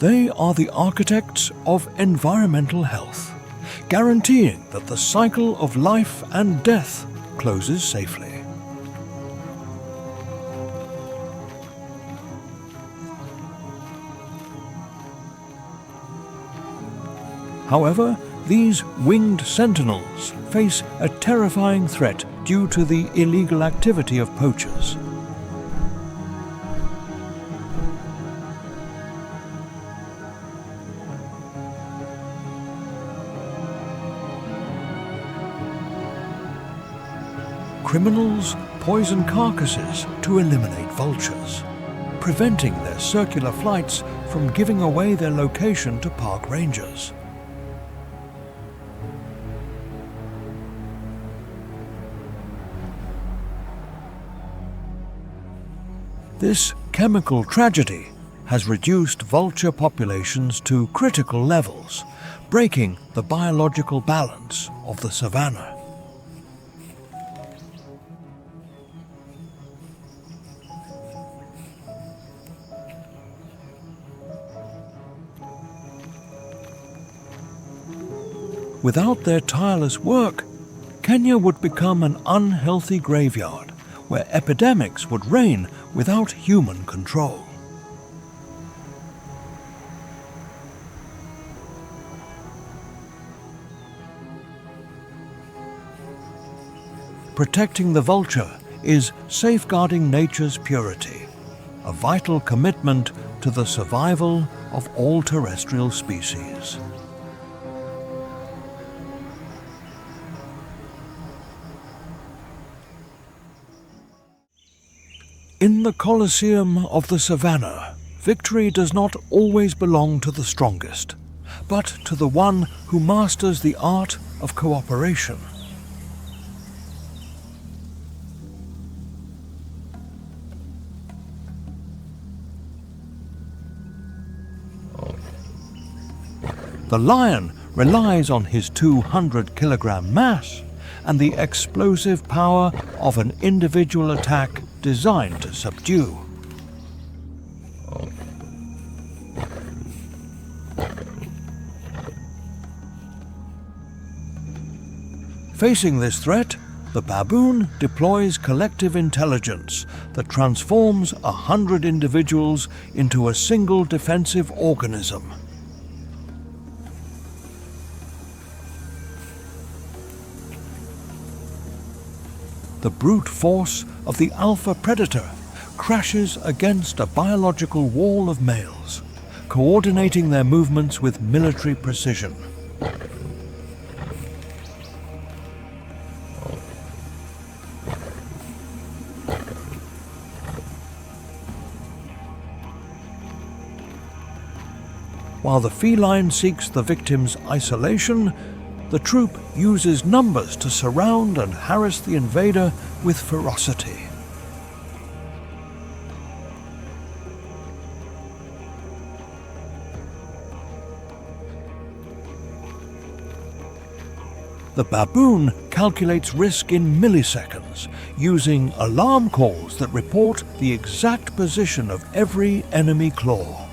They are the architects of environmental health, guaranteeing that the cycle of life and death closes safely. However, these winged sentinels face a terrifying threat due to the illegal activity of poachers. Criminals poison carcasses to eliminate vultures, preventing their circular flights from giving away their location to park rangers. This chemical tragedy has reduced vulture populations to critical levels, breaking the biological balance of the savanna. Without their tireless work, Kenya would become an unhealthy graveyard where epidemics would reign without human control. Protecting the vulture is safeguarding nature's purity, a vital commitment to the survival of all terrestrial species. In the Colosseum of the savanna, victory does not always belong to the strongest, but to the one who masters the art of cooperation. The lion relies on his 200-kilogram mass and the explosive power of an individual attack designed to subdue. Facing this threat, the baboon deploys collective intelligence that transforms 100 individuals into a single defensive organism. The brute force of the alpha predator crashes against a biological wall of males, coordinating their movements with military precision. While the feline seeks the victim's isolation, the troop uses numbers to surround and harass the invader with ferocity. The baboon calculates risk in milliseconds, using alarm calls that report the exact position of every enemy claw.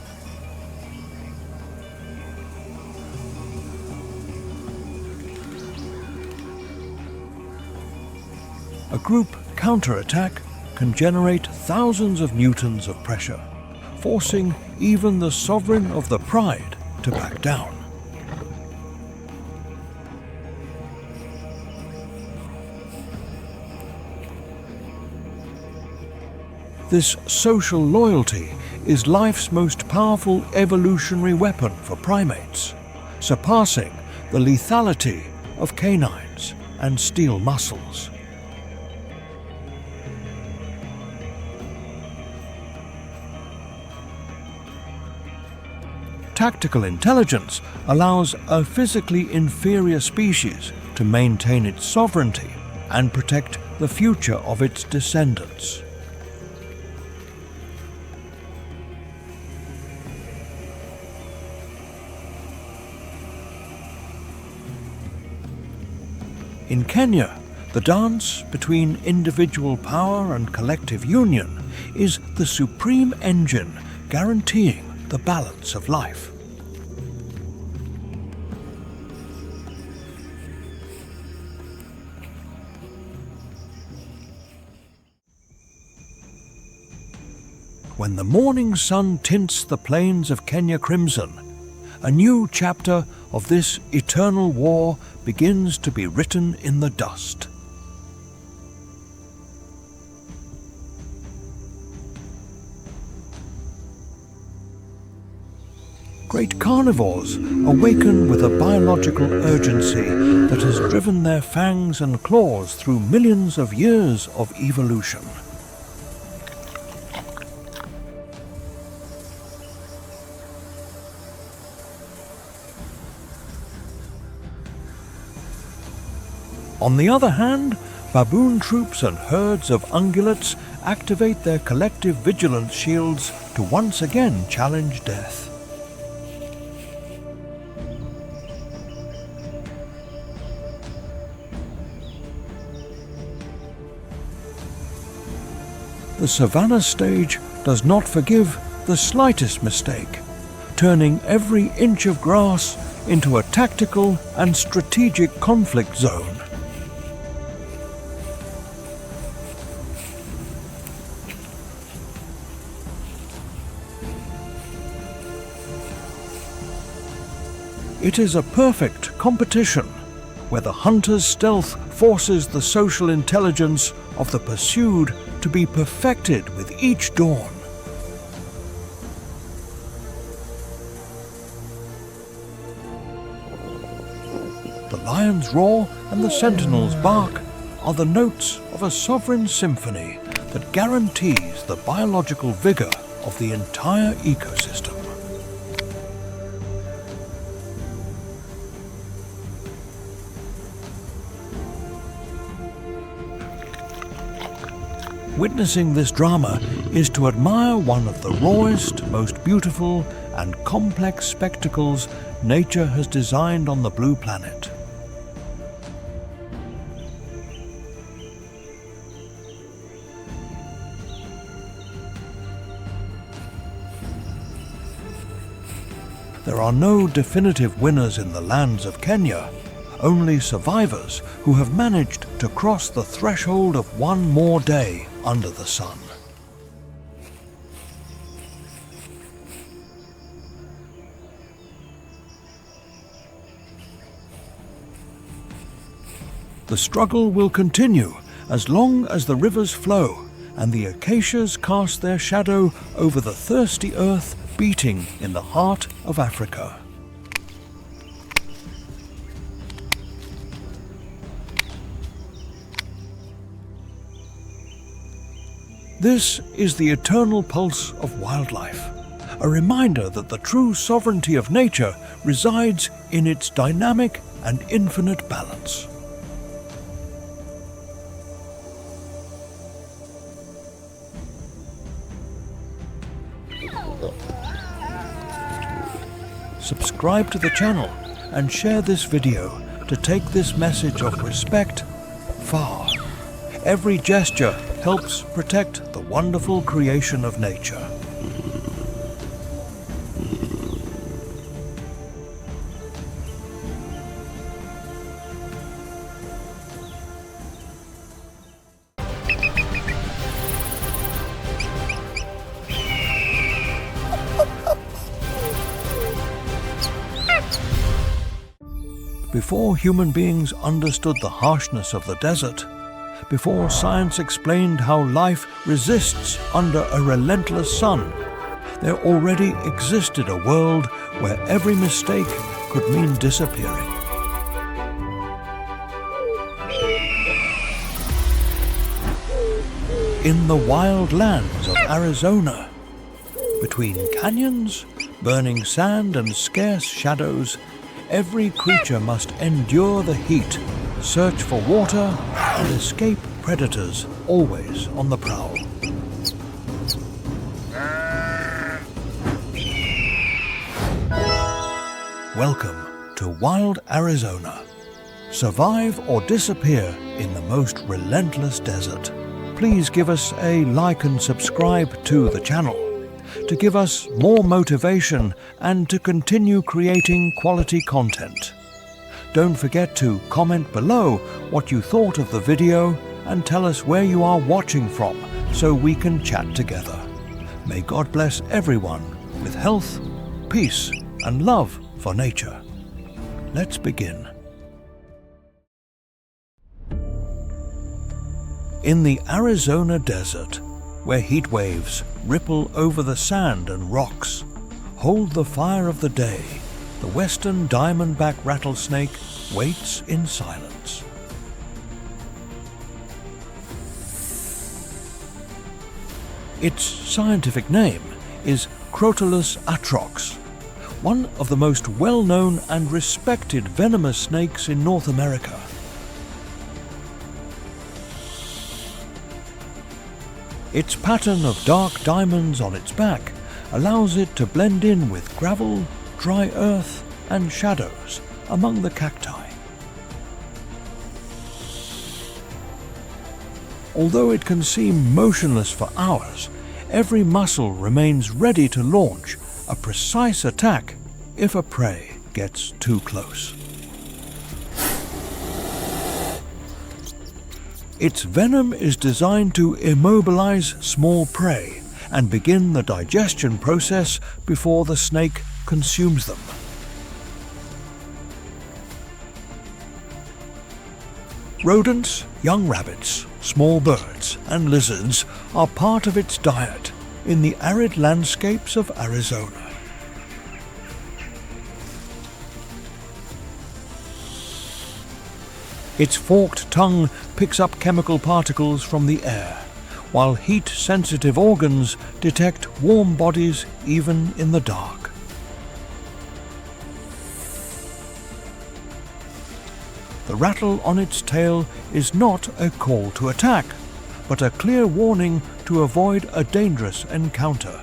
A group counterattack can generate thousands of newtons of pressure, forcing even the sovereign of the pride to back down. This social loyalty is life's most powerful evolutionary weapon for primates, surpassing the lethality of canines and steel muscles. Tactical intelligence allows a physically inferior species to maintain its sovereignty and protect the future of its descendants. In Kenya, the dance between individual power and collective union is the supreme engine guaranteeing the balance of life. When the morning sun tints the plains of Kenya crimson, a new chapter of this eternal war begins to be written in the dust. Great carnivores awaken with a biological urgency that has driven their fangs and claws through millions of years of evolution. On the other hand, baboon troops and herds of ungulates activate their collective vigilance shields to once again challenge death. The savanna stage does not forgive the slightest mistake, turning every inch of grass into a tactical and strategic conflict zone. It is a perfect competition, where the hunter's stealth forces the social intelligence of the pursued to be perfected with each dawn. The lion's roar and the sentinel's bark are the notes of a sovereign symphony that guarantees the biological vigor of the entire ecosystem. Witnessing this drama is to admire one of the rawest, most beautiful and complex spectacles nature has designed on the blue planet. There are no definitive winners in the lands of Kenya, only survivors who have managed to cross the threshold of one more day under the sun. The struggle will continue as long as the rivers flow and the acacias cast their shadow over the thirsty earth beating in the heart of Africa. This is the eternal pulse of wildlife, a reminder that the true sovereignty of nature resides in its dynamic and infinite balance. Subscribe to the channel and share this video to take this message of respect far. Every gesture helps protect the wonderful creation of nature. Before human beings understood the harshness of the desert, before science explained how life resists under a relentless sun, there already existed a world where every mistake could mean disappearing. In the wild lands of Arizona, between canyons, burning sand and scarce shadows, every creature must endure the heat, search for water, and escape predators always on the prowl. Welcome to wild Arizona. Survive or disappear in the most relentless desert. Please give us a like and subscribe to the channel to give us more motivation and to continue creating quality content. Don't forget to comment below what you thought of the video and tell us where you are watching from so we can chat together. May God bless everyone with health, peace, and love for nature. Let's begin. In the Arizona desert, where heat waves ripple over the sand and rocks, hold the fire of the day, the western diamondback rattlesnake waits in silence. Its scientific name is Crotalus atrox, one of the most well-known and respected venomous snakes in North America. Its pattern of dark diamonds on its back allows it to blend in with gravel, dry earth, and shadows among the cacti. Although it can seem motionless for hours, every muscle remains ready to launch a precise attack if a prey gets too close. Its venom is designed to immobilize small prey and begin the digestion process before the snake consumes them. Rodents, young rabbits, small birds, and lizards are part of its diet in the arid landscapes of Arizona. Its forked tongue picks up chemical particles from the air, while heat-sensitive organs detect warm bodies even in the dark. The rattle on its tail is not a call to attack, but a clear warning to avoid a dangerous encounter.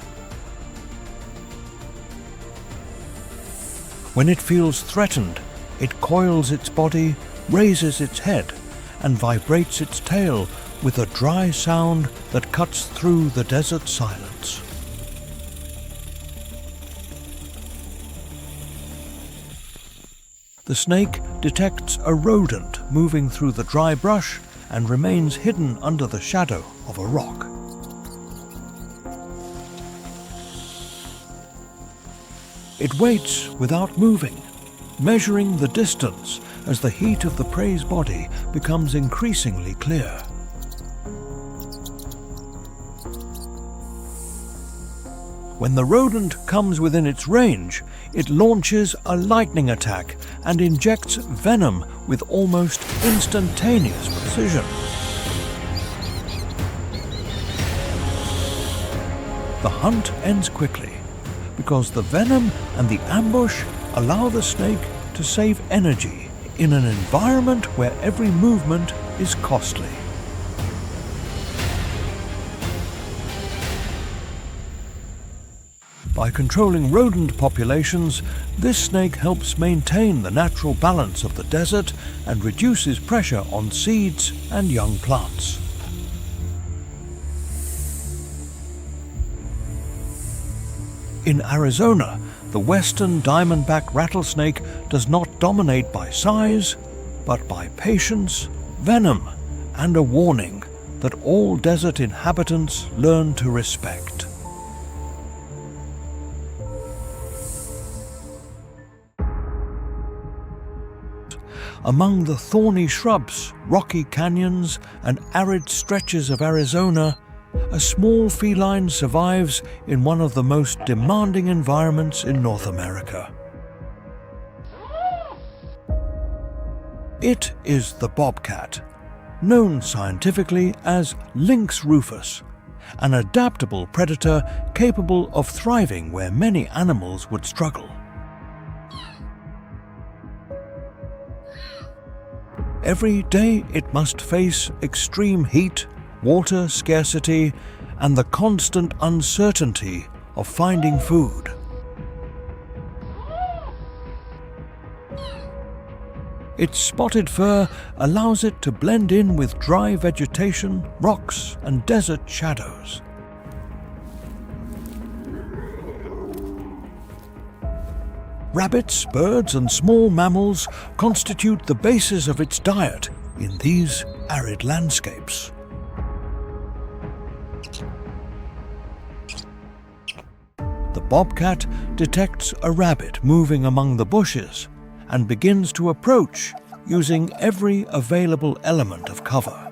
When it feels threatened, it coils its body, raises its head, and vibrates its tail with a dry sound that cuts through the desert silence. The snake detects a rodent moving through the dry brush and remains hidden under the shadow of a rock. It waits without moving, measuring the distance as the heat of the prey's body becomes increasingly clear. When the rodent comes within its range, it launches a lightning attack and injects venom with almost instantaneous precision. The hunt ends quickly, because the venom and the ambush allow the snake to save energy in an environment where every movement is costly. By controlling rodent populations, this snake helps maintain the natural balance of the desert and reduces pressure on seeds and young plants. In Arizona, the western diamondback rattlesnake does not dominate by size, but by patience, venom, and a warning that all desert inhabitants learn to respect. Among the thorny shrubs, rocky canyons, and arid stretches of Arizona, a small feline survives in one of the most demanding environments in North America. It is the bobcat, known scientifically as Lynx rufus, an adaptable predator capable of thriving where many animals would struggle. Every day it must face extreme heat, water scarcity, and the constant uncertainty of finding food. Its spotted fur allows it to blend in with dry vegetation, rocks, and desert shadows. Rabbits, birds, and small mammals constitute the basis of its diet in these arid landscapes. The bobcat detects a rabbit moving among the bushes and begins to approach using every available element of cover.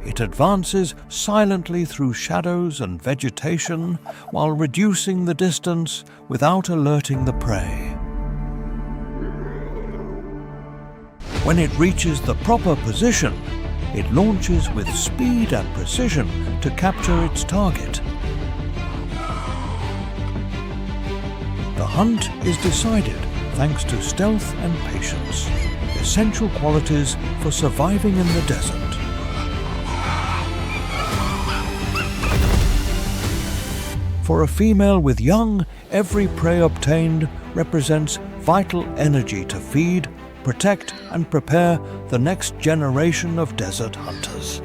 It advances silently through shadows and vegetation while reducing the distance without alerting the prey. When it reaches the proper position, it launches with speed and precision to capture its target. The hunt is decided thanks to stealth and patience, essential qualities for surviving in the desert. For a female with young, every prey obtained represents vital energy to feed, protect, and prepare the next generation of desert hunters.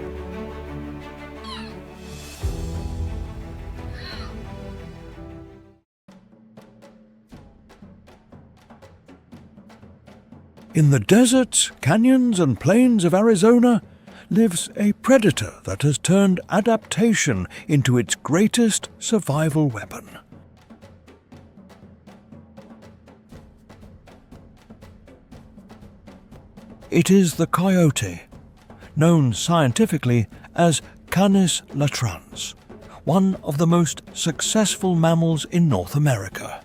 In the deserts, canyons, and plains of Arizona lives a predator that has turned adaptation into its greatest survival weapon. It is the coyote, known scientifically as Canis latrans, one of the most successful mammals in North America.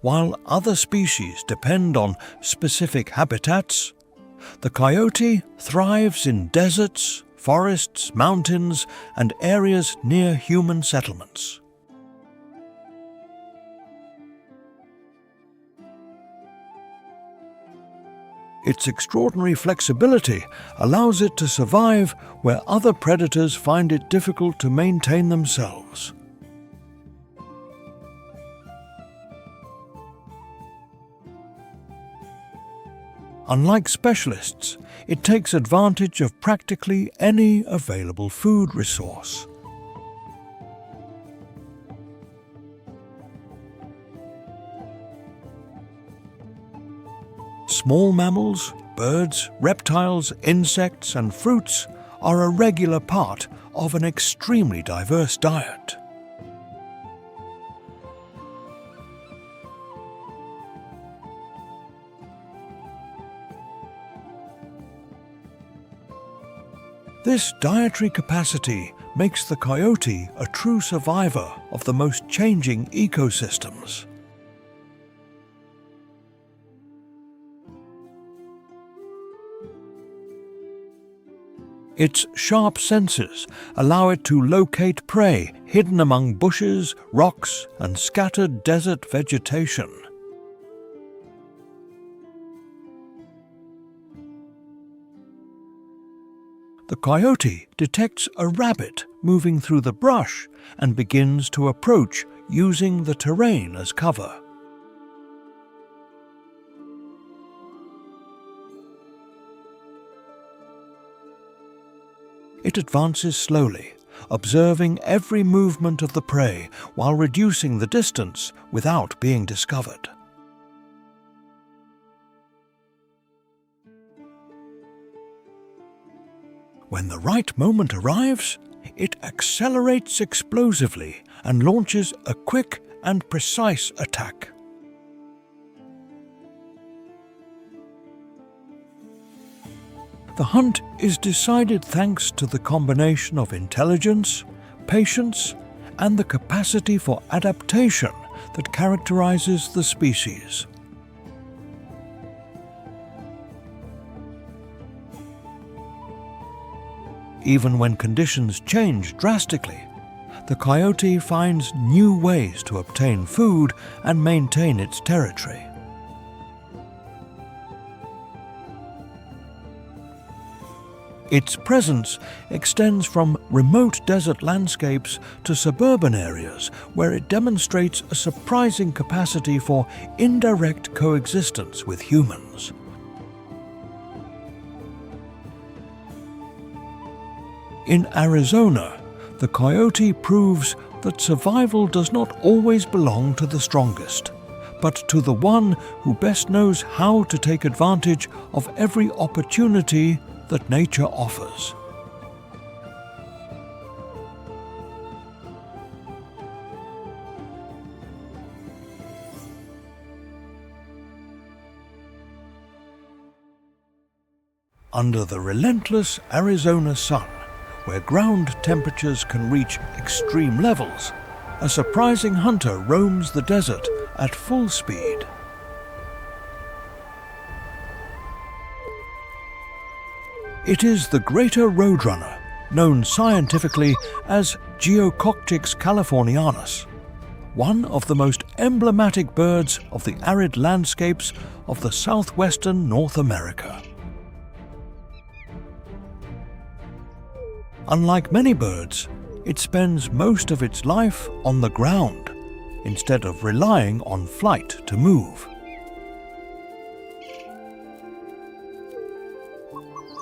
While other species depend on specific habitats, the coyote thrives in deserts, forests, mountains, and areas near human settlements. Its extraordinary flexibility allows it to survive where other predators find it difficult to maintain themselves. Unlike specialists, it takes advantage of practically any available food resource. Small mammals, birds, reptiles, insects, and fruits are a regular part of an extremely diverse diet. This dietary capacity makes the coyote a true survivor of the most changing ecosystems. Its sharp senses allow it to locate prey hidden among bushes, rocks, and scattered desert vegetation. The coyote detects a rabbit moving through the brush and begins to approach using the terrain as cover. It advances slowly, observing every movement of the prey while reducing the distance without being discovered. When the right moment arrives, it accelerates explosively and launches a quick and precise attack. The hunt is decided thanks to the combination of intelligence, patience, and the capacity for adaptation that characterizes the species. Even when conditions change drastically, the coyote finds new ways to obtain food and maintain its territory. Its presence extends from remote desert landscapes to suburban areas where it demonstrates a surprising capacity for indirect coexistence with humans. In Arizona, the coyote proves that survival does not always belong to the strongest, but to the one who best knows how to take advantage of every opportunity that nature offers. Under the relentless Arizona sun, where ground temperatures can reach extreme levels, a surprising hunter roams the desert at full speed. It is the greater roadrunner, known scientifically as Geococcyx californianus, one of the most emblematic birds of the arid landscapes of the southwestern North America. Unlike many birds, it spends most of its life on the ground, instead of relying on flight to move.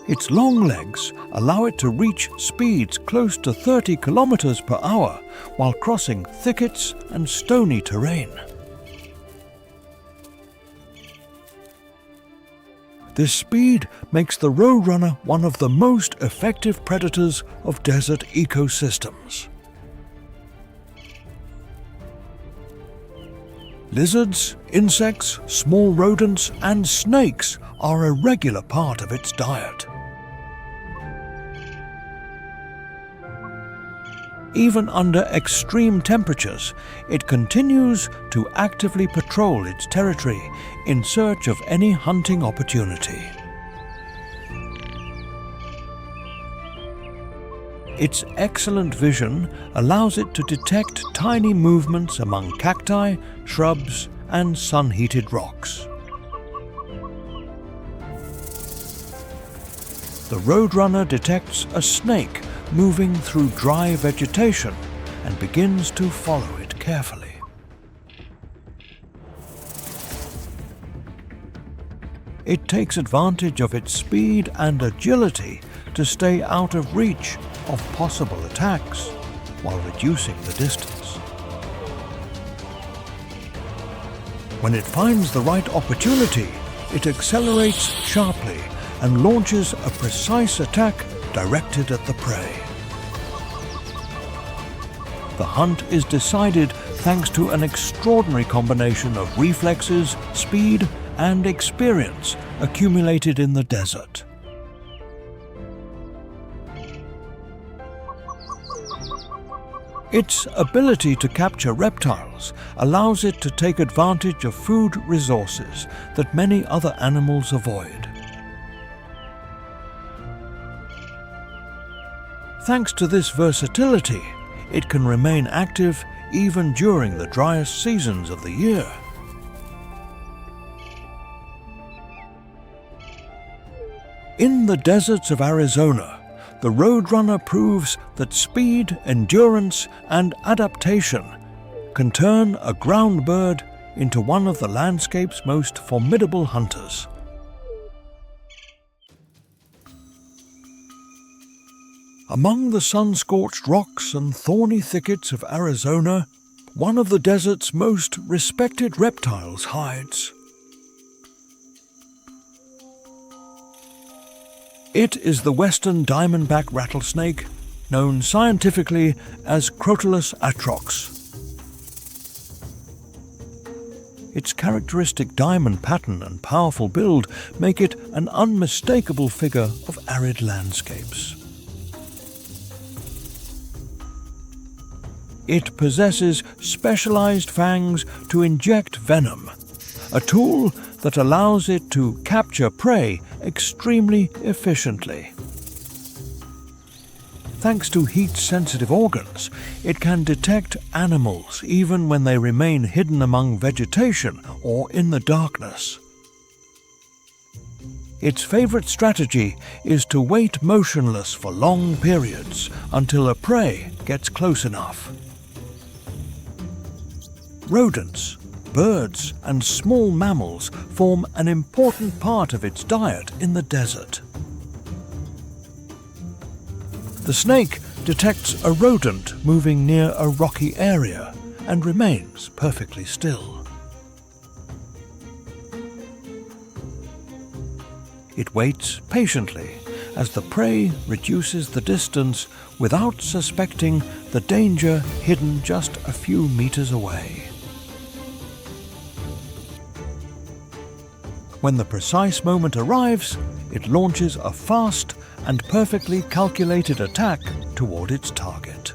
Its long legs allow it to reach speeds close to 30 kilometers per hour while crossing thickets and stony terrain. This speed makes the roadrunner one of the most effective predators of desert ecosystems. Lizards, insects, small rodents, and snakes are a regular part of its diet. Even under extreme temperatures, it continues to actively patrol its territory in search of any hunting opportunity. Its excellent vision allows it to detect tiny movements among cacti, shrubs, and sun-heated rocks. The roadrunner detects a snake moving through dry vegetation and begins to follow it carefully. It takes advantage of its speed and agility to stay out of reach of possible attacks while reducing the distance. When it finds the right opportunity, it accelerates sharply and launches a precise attack directed at the prey. The hunt is decided thanks to an extraordinary combination of reflexes, speed, and experience accumulated in the desert. Its ability to capture reptiles allows it to take advantage of food resources that many other animals avoid. Thanks to this versatility, it can remain active even during the driest seasons of the year. In the deserts of Arizona, the roadrunner proves that speed, endurance, and adaptation can turn a ground bird into one of the landscape's most formidable hunters. Among the sun-scorched rocks and thorny thickets of Arizona, one of the desert's most respected reptiles hides. It is the western diamondback rattlesnake, known scientifically as Crotalus atrox. Its characteristic diamond pattern and powerful build make it an unmistakable figure of arid landscapes. It possesses specialized fangs to inject venom, a tool that allows it to capture prey extremely efficiently. Thanks to heat-sensitive organs, it can detect animals even when they remain hidden among vegetation or in the darkness. Its favorite strategy is to wait motionless for long periods until a prey gets close enough. Rodents, birds, and small mammals form an important part of its diet in the desert. The snake detects a rodent moving near a rocky area and remains perfectly still. It waits patiently as the prey reduces the distance without suspecting the danger hidden just a few meters away. When the precise moment arrives, it launches a fast and perfectly calculated attack toward its target.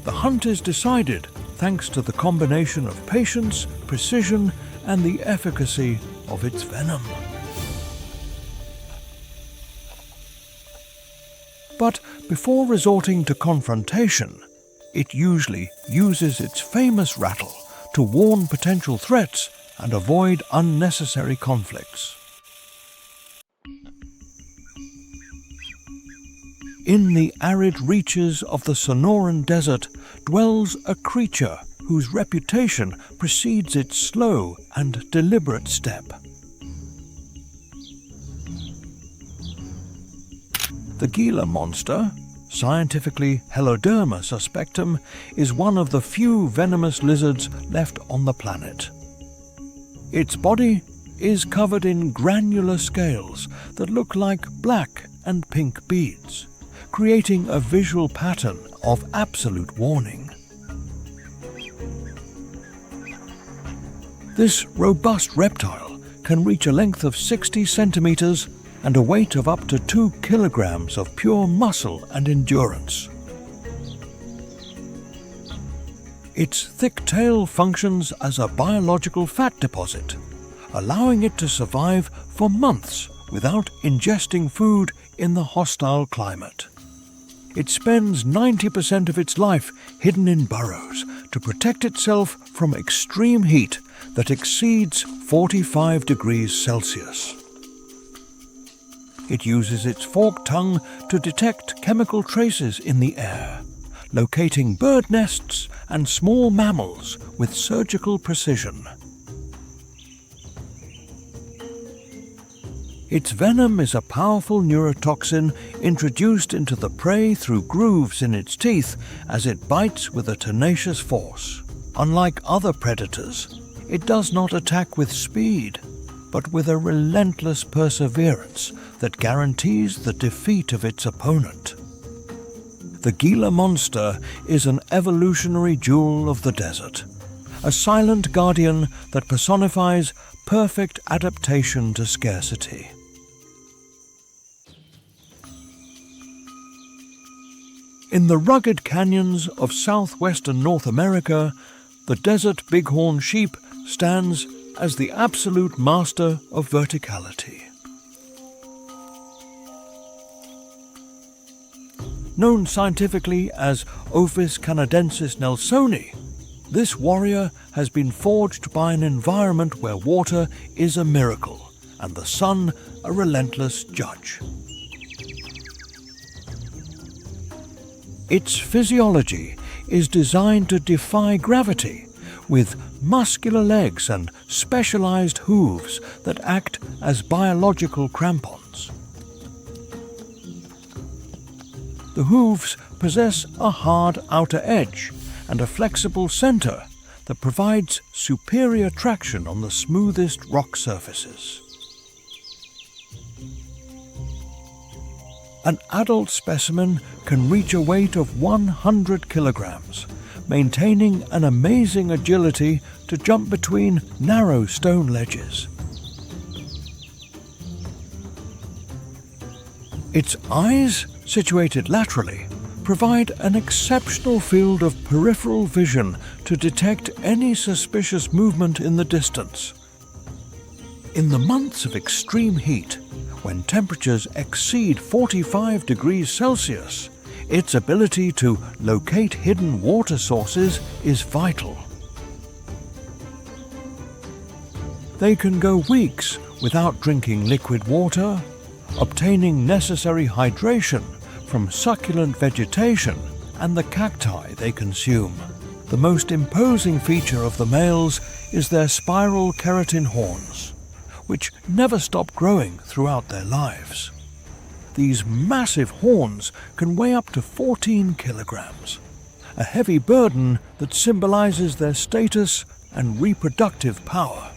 The hunt is decided thanks to the combination of patience, precision, and the efficacy of its venom. But before resorting to confrontation, it usually uses its famous rattle to warn potential threats and avoid unnecessary conflicts. In the arid reaches of the Sonoran Desert dwells a creature whose reputation precedes its slow and deliberate step. The Gila monster, scientifically Heloderma suspectum, is one of the few venomous lizards left on the planet. Its body is covered in granular scales that look like black and pink beads, creating a visual pattern of absolute warning. This robust reptile can reach a length of 60 centimeters and a weight of up to 2 kilograms of pure muscle and endurance. Its thick tail functions as a biological fat deposit, allowing it to survive for months without ingesting food in the hostile climate. It spends 90% of its life hidden in burrows to protect itself from extreme heat that exceeds 45 degrees Celsius. It uses its forked tongue to detect chemical traces in the air, locating bird nests and small mammals with surgical precision. Its venom is a powerful neurotoxin introduced into the prey through grooves in its teeth as it bites with a tenacious force. Unlike other predators, it does not attack with speed, but with a relentless perseverance that guarantees the defeat of its opponent. The Gila monster is an evolutionary jewel of the desert, a silent guardian that personifies perfect adaptation to scarcity. In the rugged canyons of southwestern North America, the desert bighorn sheep stands as the absolute master of verticality. Known scientifically as Ophis canadensis nelsoni, this warrior has been forged by an environment where water is a miracle and the sun a relentless judge. Its physiology is designed to defy gravity, with muscular legs and specialized hooves that act as biological crampons. The hooves possess a hard outer edge and a flexible center that provides superior traction on the smoothest rock surfaces. An adult specimen can reach a weight of 100 kilograms, maintaining an amazing agility to jump between narrow stone ledges. Its eyes, situated laterally, provide an exceptional field of peripheral vision to detect any suspicious movement in the distance. In the months of extreme heat, when temperatures exceed 45 degrees Celsius, its ability to locate hidden water sources is vital. They can go weeks without drinking liquid water, obtaining necessary hydration from succulent vegetation and the cacti they consume. The most imposing feature of the males is their spiral keratin horns, which never stop growing throughout their lives. These massive horns can weigh up to 14 kilograms, a heavy burden that symbolizes their status and reproductive power.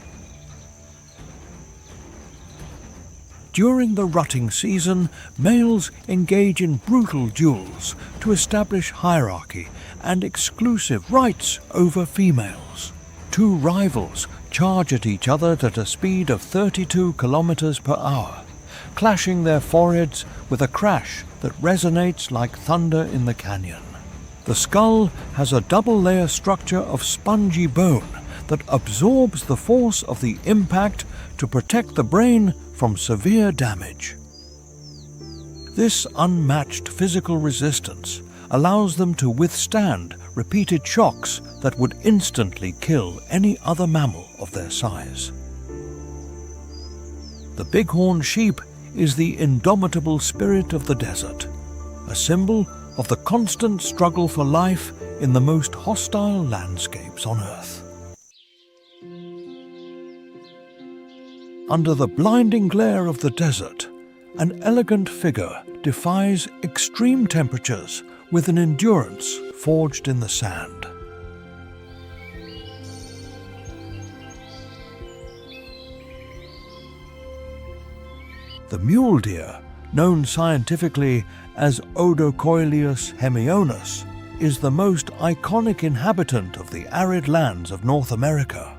During the rutting season, males engage in brutal duels to establish hierarchy and exclusive rights over females. Two rivals charge at each other at a speed of 32 kilometers per hour, clashing their foreheads with a crash that resonates like thunder in the canyon. The skull has a double-layer structure of spongy bone that absorbs the force of the impact to protect the brain from severe damage. This unmatched physical resistance allows them to withstand repeated shocks that would instantly kill any other mammal of their size. The bighorn sheep is the indomitable spirit of the desert, a symbol of the constant struggle for life in the most hostile landscapes on Earth. Under the blinding glare of the desert, an elegant figure defies extreme temperatures with an endurance forged in the sand. The mule deer, known scientifically as Odocoileus hemionus, is the most iconic inhabitant of the arid lands of North America.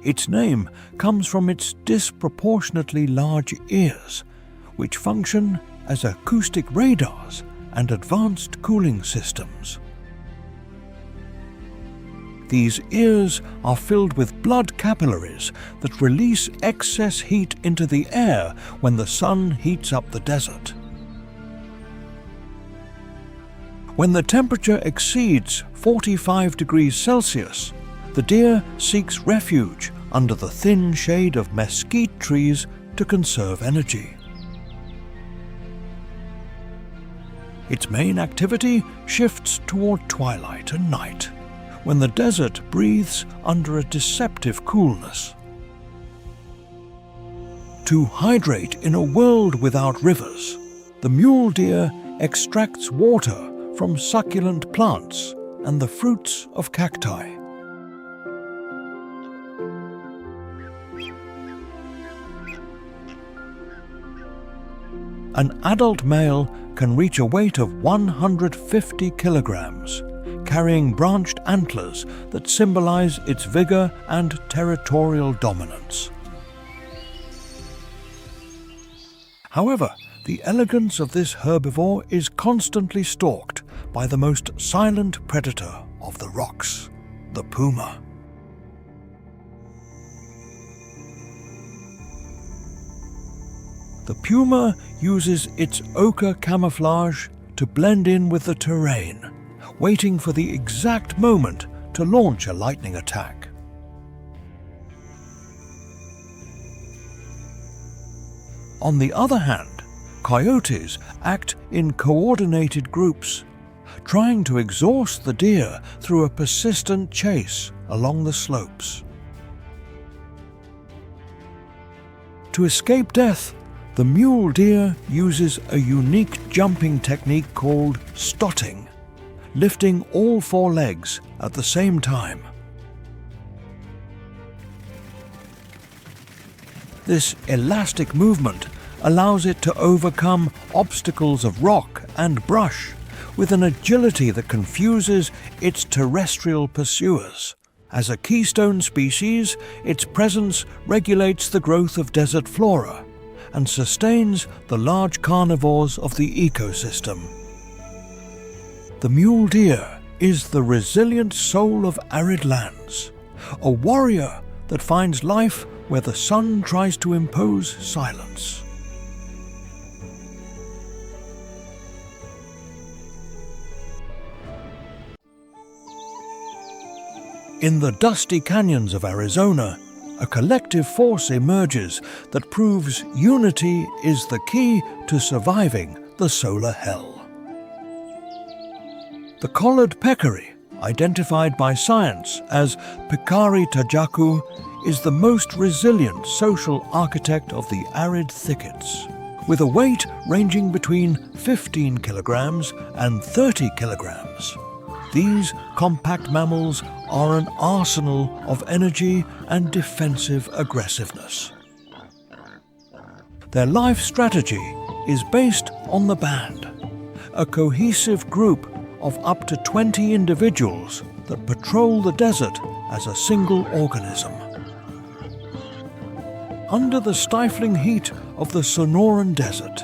Its name comes from its disproportionately large ears, which function as acoustic radars and advanced cooling systems. These ears are filled with blood capillaries that release excess heat into the air when the sun heats up the desert. When the temperature exceeds 45 degrees Celsius, the deer seeks refuge under the thin shade of mesquite trees to conserve energy. Its main activity shifts toward twilight and night, when the desert breathes under a deceptive coolness. To hydrate in a world without rivers, the mule deer extracts water from succulent plants and the fruits of cacti. An adult male can reach a weight of 150 kilograms, carrying branched antlers that symbolize its vigor and territorial dominance. However, the elegance of this herbivore is constantly stalked by the most silent predator of the rocks, the puma. The puma uses its ochre camouflage to blend in with the terrain, waiting for the exact moment to launch a lightning attack. On the other hand, coyotes act in coordinated groups, trying to exhaust the deer through a persistent chase along the slopes. To escape death, the mule deer uses a unique jumping technique called stotting, lifting all four legs at the same time. This elastic movement allows it to overcome obstacles of rock and brush with an agility that confuses its terrestrial pursuers. As a keystone species, its presence regulates the growth of desert flora and sustains the large carnivores of the ecosystem. The mule deer is the resilient soul of arid lands, a warrior that finds life where the sun tries to impose silence. In the dusty canyons of Arizona, a collective force emerges that proves unity is the key to surviving the solar hell. The collared peccary, identified by science as Peccari tajaku, is the most resilient social architect of the arid thickets. With a weight ranging between 15 kilograms and 30 kilograms. These compact mammals are an arsenal of energy and defensive aggressiveness. Their life strategy is based on the band, a cohesive group of up to 20 individuals that patrol the desert as a single organism. Under the stifling heat of the Sonoran Desert,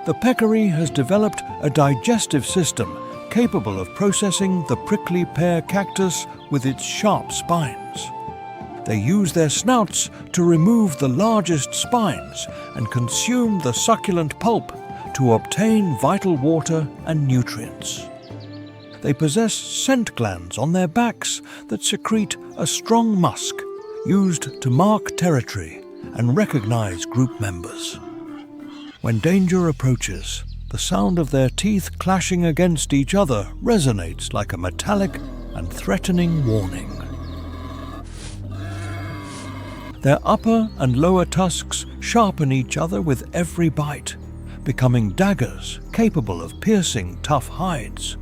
the peccary has developed a digestive system capable of processing the prickly pear cactus with its sharp spines. They use their snouts to remove the largest spines and consume the succulent pulp to obtain vital water and nutrients. They possess scent glands on their backs that secrete a strong musk used to mark territory and recognize group members. When danger approaches, the sound of their teeth clashing against each other resonates like a metallic and threatening warning. Their upper and lower tusks sharpen each other with every bite, becoming daggers capable of piercing tough hides.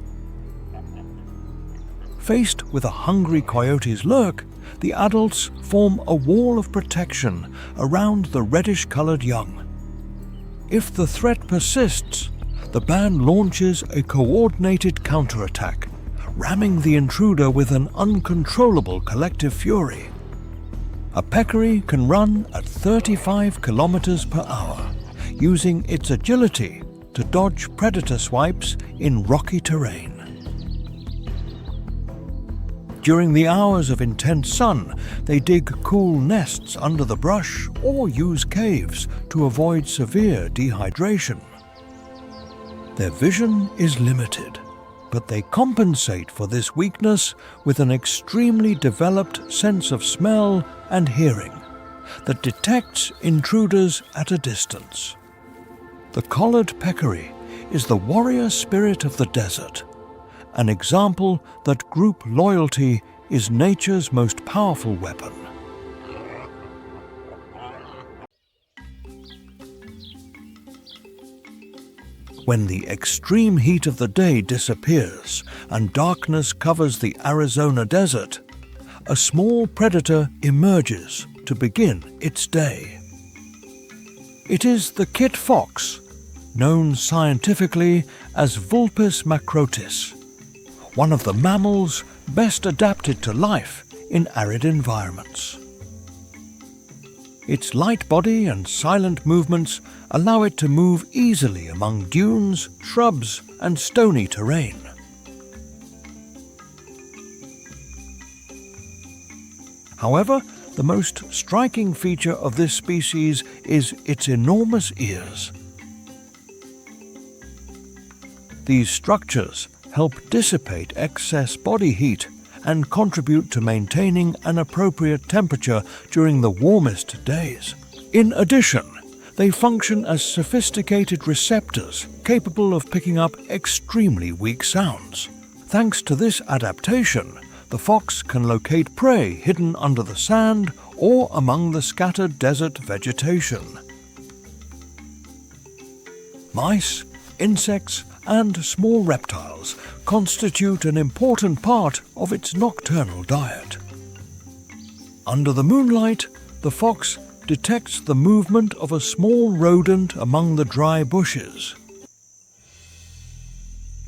Faced with a hungry coyote's lurk, the adults form a wall of protection around the reddish-colored young. If the threat persists, the band launches a coordinated counterattack, ramming the intruder with an uncontrollable collective fury. A peccary can run at 35 kilometers per hour, using its agility to dodge predator swipes in rocky terrain. During the hours of intense sun, they dig cool nests under the brush or use caves to avoid severe dehydration. Their vision is limited, but they compensate for this weakness with an extremely developed sense of smell and hearing that detects intruders at a distance. The collared peccary is the warrior spirit of the desert, an example that group loyalty is nature's most powerful weapon. When the extreme heat of the day disappears and darkness covers the Arizona desert, a small predator emerges to begin its day. It is the kit fox, known scientifically as Vulpes macrotis, one of the mammals best adapted to life in arid environments. Its light body and silent movements allow it to move easily among dunes, shrubs, and stony terrain. However, the most striking feature of this species is its enormous ears. These structures help dissipate excess body heat and contribute to maintaining an appropriate temperature during the warmest days. In addition, they function as sophisticated receptors capable of picking up extremely weak sounds. Thanks to this adaptation, the fox can locate prey hidden under the sand or among the scattered desert vegetation. Mice, insects, and small reptiles constitute an important part of its nocturnal diet. Under the moonlight, the fox detects the movement of a small rodent among the dry bushes.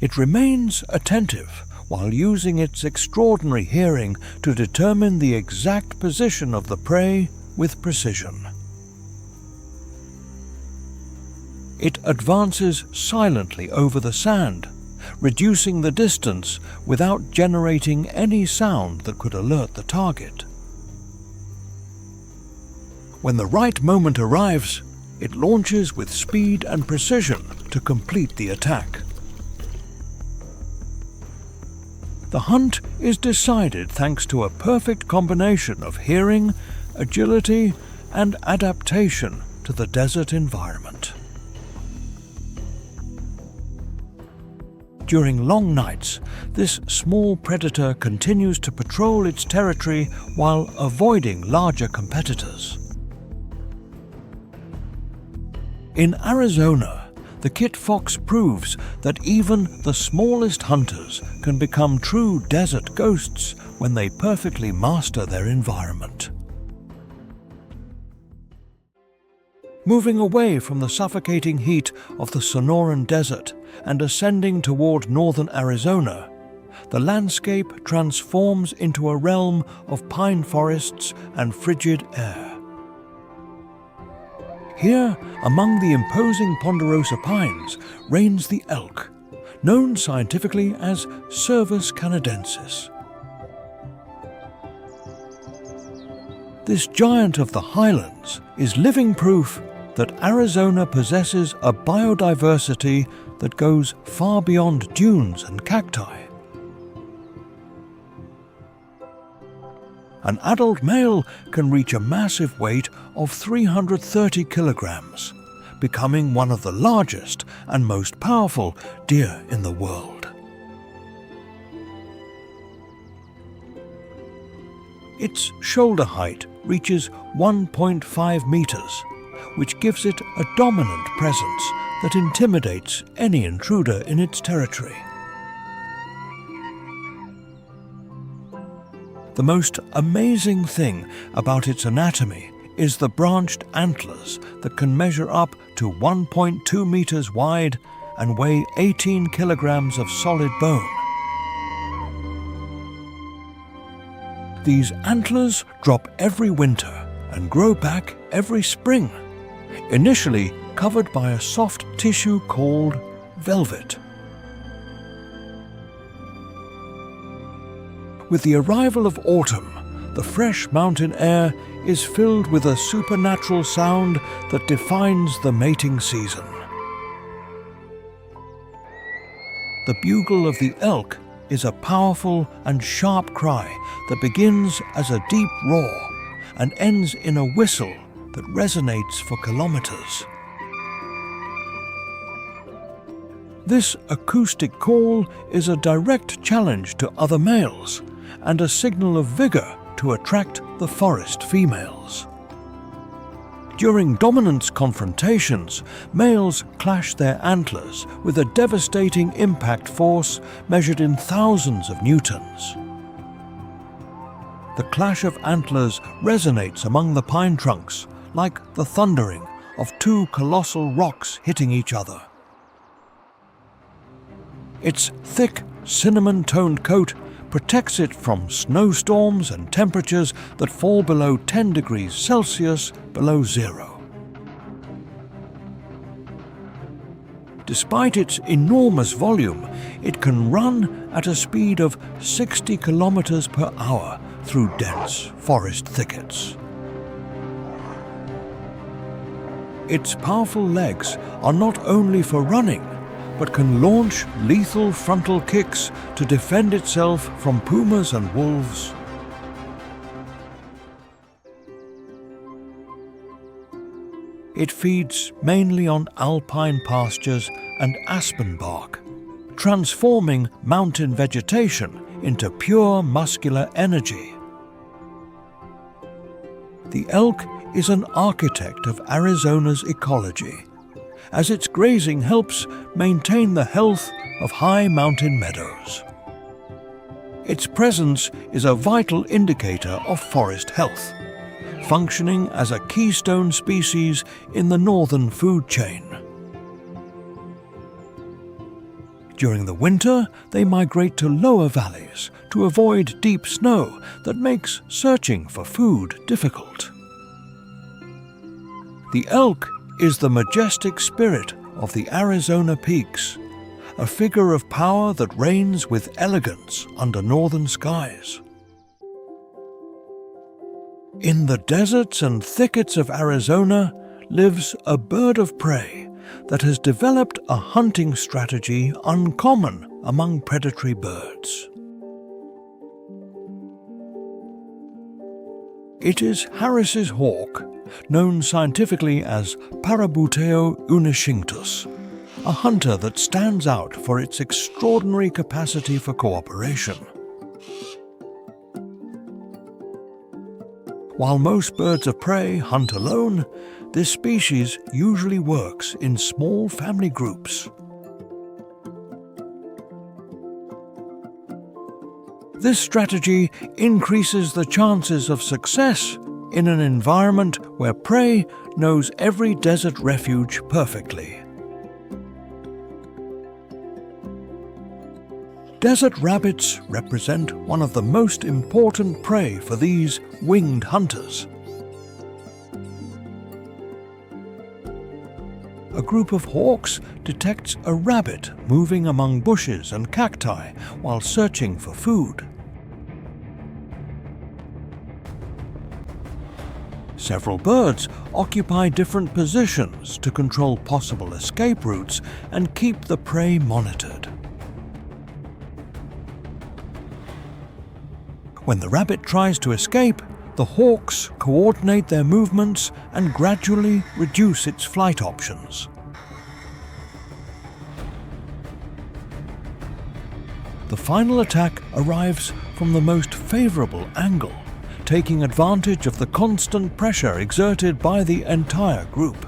It remains attentive while using its extraordinary hearing to determine the exact position of the prey with precision. It advances silently over the sand, reducing the distance without generating any sound that could alert the target. When the right moment arrives, it launches with speed and precision to complete the attack. The hunt is decided thanks to a perfect combination of hearing, agility, and adaptation to the desert environment. During long nights, this small predator continues to patrol its territory while avoiding larger competitors. In Arizona, the kit fox proves that even the smallest hunters can become true desert ghosts when they perfectly master their environment. Moving away from the suffocating heat of the Sonoran Desert and ascending toward northern Arizona, the landscape transforms into a realm of pine forests and frigid air. Here, among the imposing ponderosa pines, reigns the elk, known scientifically as Cervus canadensis. This giant of the highlands is living proof that Arizona possesses a biodiversity that goes far beyond dunes and cacti. An adult male can reach a massive weight of 330 kilograms, becoming one of the largest and most powerful deer in the world. Its shoulder height reaches 1.5 meters, which gives it a dominant presence that intimidates any intruder in its territory. The most amazing thing about its anatomy is the branched antlers that can measure up to 1.2 meters wide and weigh 18 kilograms of solid bone. These antlers drop every winter and grow back every spring, initially covered by a soft tissue called velvet. With the arrival of autumn, the fresh mountain air is filled with a supernatural sound that defines the mating season. The bugle of the elk is a powerful and sharp cry that begins as a deep roar and ends in a whistle that resonates for kilometers. This acoustic call is a direct challenge to other males and a signal of vigor to attract the forest females. During dominance confrontations, males clash their antlers with a devastating impact force measured in thousands of newtons. The clash of antlers resonates among the pine trunks like the thundering of two colossal rocks hitting each other. Its thick, cinnamon-toned coat protects it from snowstorms and temperatures that fall below 10 degrees Celsius below zero. Despite its enormous volume, it can run at a speed of 60 kilometers per hour through dense forest thickets. Its powerful legs are not only for running, but can launch lethal frontal kicks to defend itself from pumas and wolves. It feeds mainly on alpine pastures and aspen bark, transforming mountain vegetation into pure muscular energy. The elk is an architect of Arizona's ecology, as its grazing helps maintain the health of high mountain meadows. Its presence is a vital indicator of forest health, functioning as a keystone species in the northern food chain. During the winter, they migrate to lower valleys to avoid deep snow that makes searching for food difficult. The elk is the majestic spirit of the Arizona peaks, a figure of power that reigns with elegance under northern skies. In the deserts and thickets of Arizona lives a bird of prey that has developed a hunting strategy uncommon among predatory birds. It is Harris's hawk, known scientifically as Parabuteo uniscinctus, a hunter that stands out for its extraordinary capacity for cooperation. While most birds of prey hunt alone, this species usually works in small family groups. This strategy increases the chances of success in an environment where prey knows every desert refuge perfectly. Desert rabbits represent one of the most important prey for these winged hunters. A group of hawks detects a rabbit moving among bushes and cacti while searching for food. Several birds occupy different positions to control possible escape routes and keep the prey monitored. When the rabbit tries to escape, the hawks coordinate their movements and gradually reduce its flight options. The final attack arrives from the most favorable angle, taking advantage of the constant pressure exerted by the entire group.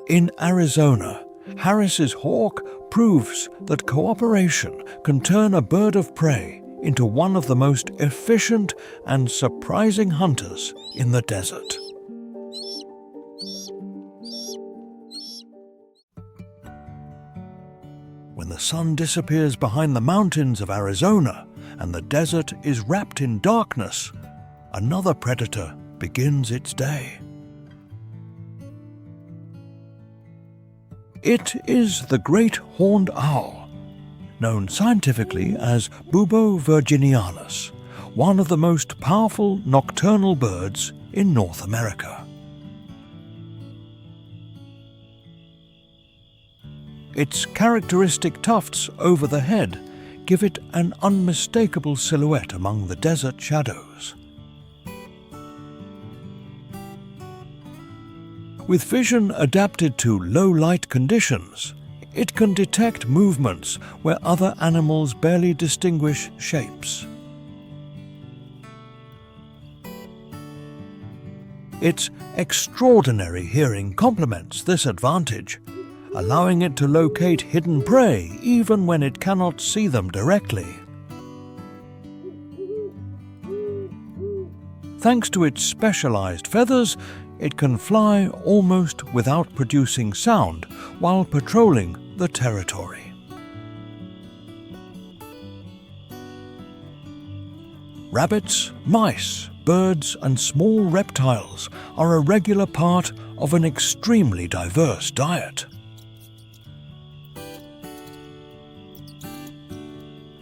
In Arizona, Harris's hawk proves that cooperation can turn a bird of prey into one of the most efficient and surprising hunters in the desert. When the sun disappears behind the mountains of Arizona and the desert is wrapped in darkness, another predator begins its day. It is the great horned owl, known scientifically as Bubo virginianus, one of the most powerful nocturnal birds in North America. Its characteristic tufts over the head give it an unmistakable silhouette among the desert shadows. With vision adapted to low light conditions, it can detect movements where other animals barely distinguish shapes. Its extraordinary hearing complements this advantage, allowing it to locate hidden prey even when it cannot see them directly. Thanks to its specialized feathers, it can fly almost without producing sound while patrolling the territory. Rabbits, mice, birds, and small reptiles are a regular part of an extremely diverse diet.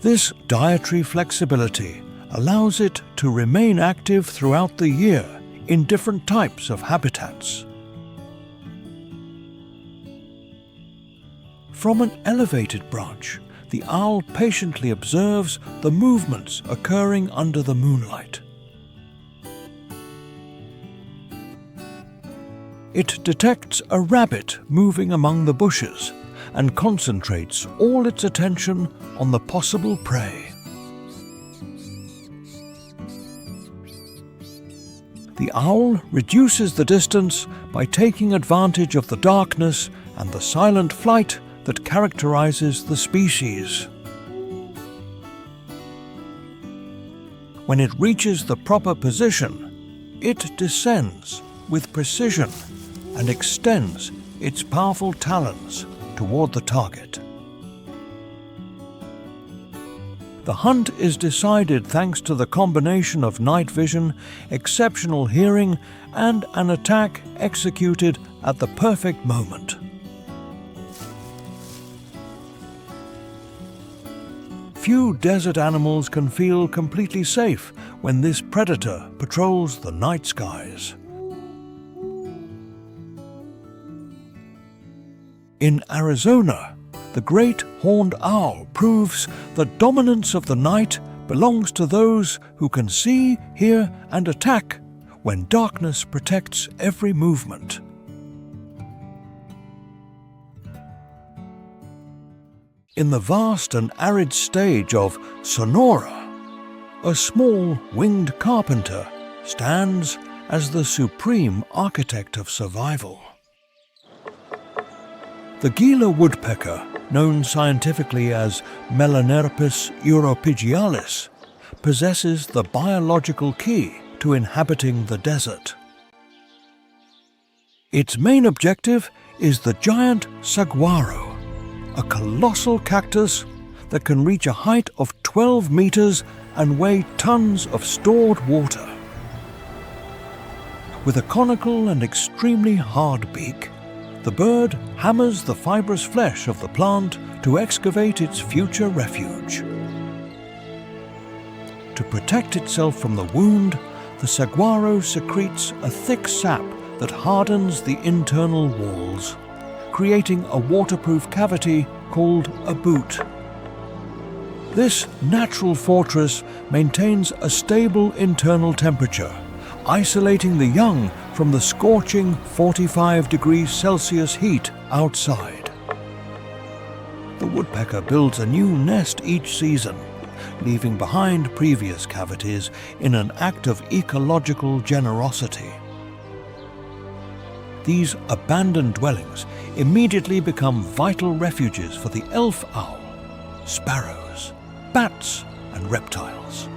This dietary flexibility allows it to remain active throughout the year in different types of habitats. From an elevated branch, the owl patiently observes the movements occurring under the moonlight. It detects a rabbit moving among the bushes and concentrates all its attention on the possible prey. The owl reduces the distance by taking advantage of the darkness and the silent flight that characterizes the species. When it reaches the proper position, it descends with precision and extends its powerful talons toward the target. The hunt is decided thanks to the combination of night vision, exceptional hearing, and an attack executed at the perfect moment. Few desert animals can feel completely safe when this predator patrols the night skies. In Arizona, the great horned owl proves that dominance of the night belongs to those who can see, hear, and attack when darkness protects every movement. In the vast and arid stage of Sonora, a small winged carpenter stands as the supreme architect of survival. The Gila woodpecker, known scientifically as Melanerpis europigialis, possesses the biological key to inhabiting the desert. Its main objective is the giant saguaro, a colossal cactus that can reach a height of 12 meters and weigh tons of stored water. With a conical and extremely hard beak, the bird hammers the fibrous flesh of the plant to excavate its future refuge. To protect itself from the wound, the saguaro secretes a thick sap that hardens the internal walls, creating a waterproof cavity called a boot. This natural fortress maintains a stable internal temperature, isolating the young from the scorching 45 degrees Celsius heat outside. The woodpecker builds a new nest each season, leaving behind previous cavities in an act of ecological generosity. These abandoned dwellings immediately become vital refuges for the elf owl, sparrows, bats, and reptiles.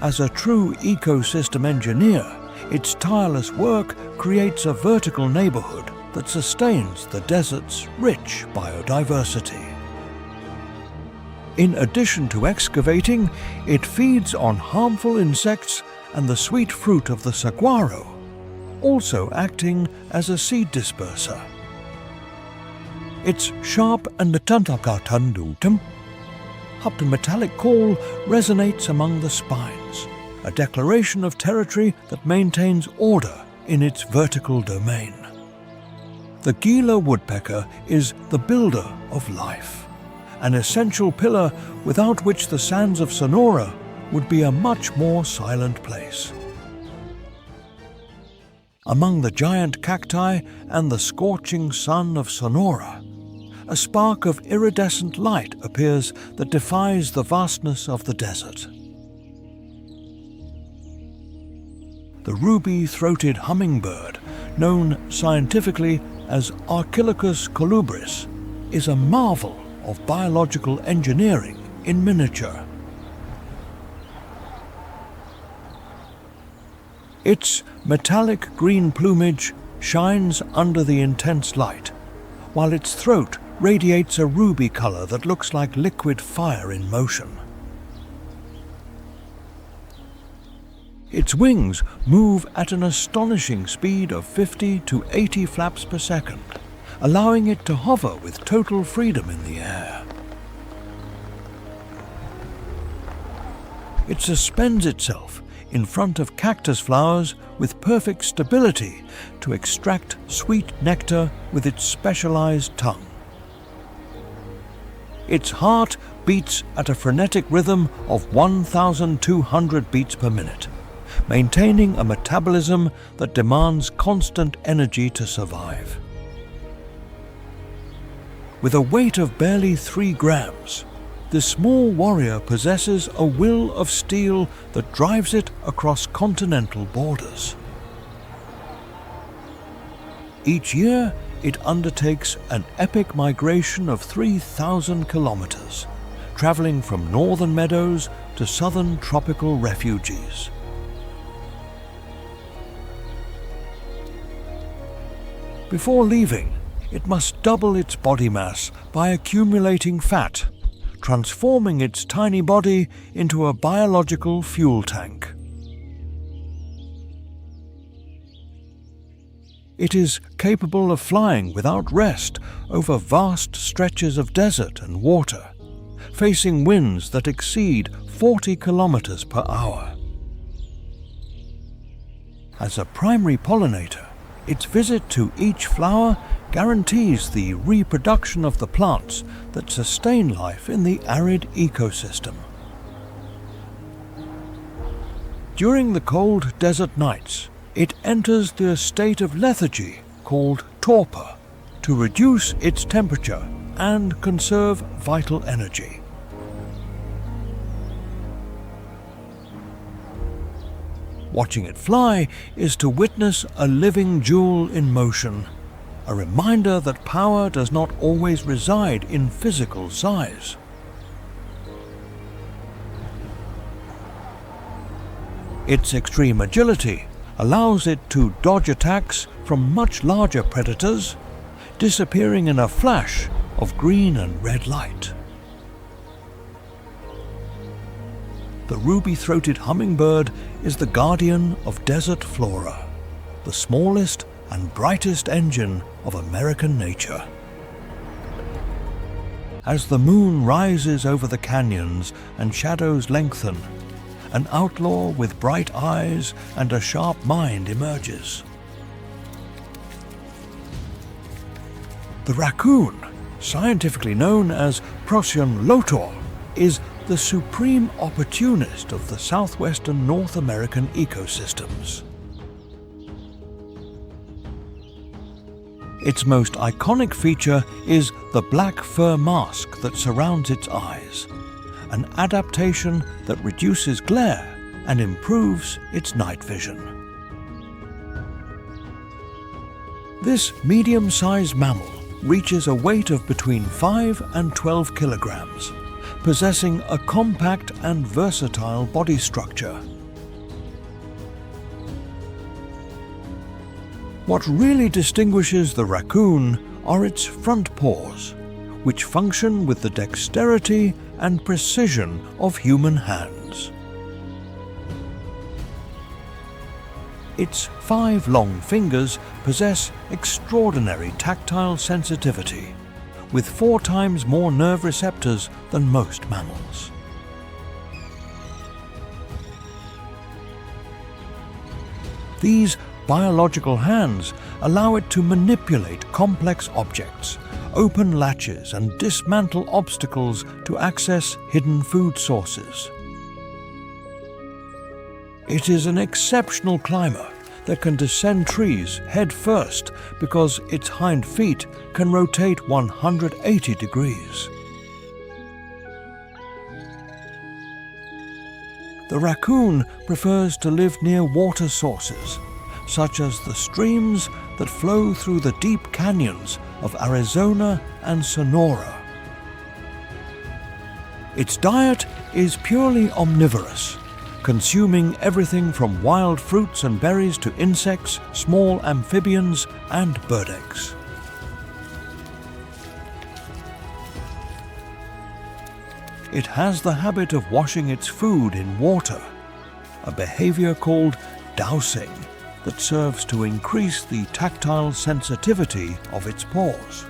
As a true ecosystem engineer, its tireless work creates a vertical neighborhood that sustains the desert's rich biodiversity. In addition to excavating, it feeds on harmful insects and the sweet fruit of the saguaro, also acting as a seed disperser. Its sharp and metallic call resonates among the spines, a declaration of territory that maintains order in its vertical domain. The Gila woodpecker is the builder of life, an essential pillar without which the sands of Sonora would be a much more silent place. Among the giant cacti and the scorching sun of Sonora, a spark of iridescent light appears that defies the vastness of the desert. The ruby-throated hummingbird, known scientifically as Archilochus colubris, is a marvel of biological engineering in miniature. Its metallic green plumage shines under the intense light, while its throat radiates a ruby color that looks like liquid fire in motion. Its wings move at an astonishing speed of 50 to 80 flaps per second, allowing it to hover with total freedom in the air. It suspends itself in front of cactus flowers with perfect stability to extract sweet nectar with its specialized tongue. Its heart beats at a frenetic rhythm of 1,200 beats per minute, maintaining a metabolism that demands constant energy to survive. With a weight of barely 3 grams, this small warrior possesses a will of steel that drives it across continental borders. Each year, it undertakes an epic migration of 3,000 kilometers, traveling from northern meadows to southern tropical refuges. Before leaving, it must double its body mass by accumulating fat, transforming its tiny body into a biological fuel tank. It is capable of flying without rest over vast stretches of desert and water, facing winds that exceed 40 kilometers per hour. As a primary pollinator, its visit to each flower guarantees the reproduction of the plants that sustain life in the arid ecosystem. During the cold desert nights, it enters the state of lethargy called torpor to reduce its temperature and conserve vital energy. Watching it fly is to witness a living jewel in motion, a reminder that power does not always reside in physical size. Its extreme agility allows it to dodge attacks from much larger predators, disappearing in a flash of green and red light. The ruby-throated hummingbird is the guardian of desert flora, the smallest and brightest engine of American nature. As the moon rises over the canyons and shadows lengthen, an outlaw with bright eyes and a sharp mind emerges. The raccoon, scientifically known as Procyon lotor, is the supreme opportunist of the southwestern North American ecosystems. Its most iconic feature is the black fur mask that surrounds its eyes, an adaptation that reduces glare and improves its night vision. This medium-sized mammal reaches a weight of between 5 and 12 kilograms, possessing a compact and versatile body structure. What really distinguishes the raccoon are its front paws, which function with the dexterity and precision of human hands. Its 5 long fingers possess extraordinary tactile sensitivity, with 4 times more nerve receptors than most mammals. These biological hands allow it to manipulate complex objects, open latches and dismantle obstacles to access hidden food sources. It is an exceptional climber that can descend trees head first because its hind feet can rotate 180 degrees. The raccoon prefers to live near water sources, such as the streams that flow through the deep canyons of Arizona and Sonora. Its diet is purely omnivorous, consuming everything from wild fruits and berries to insects, small amphibians, and bird eggs. It has the habit of washing its food in water, a behavior called dousing that serves to increase the tactile sensitivity of its paws.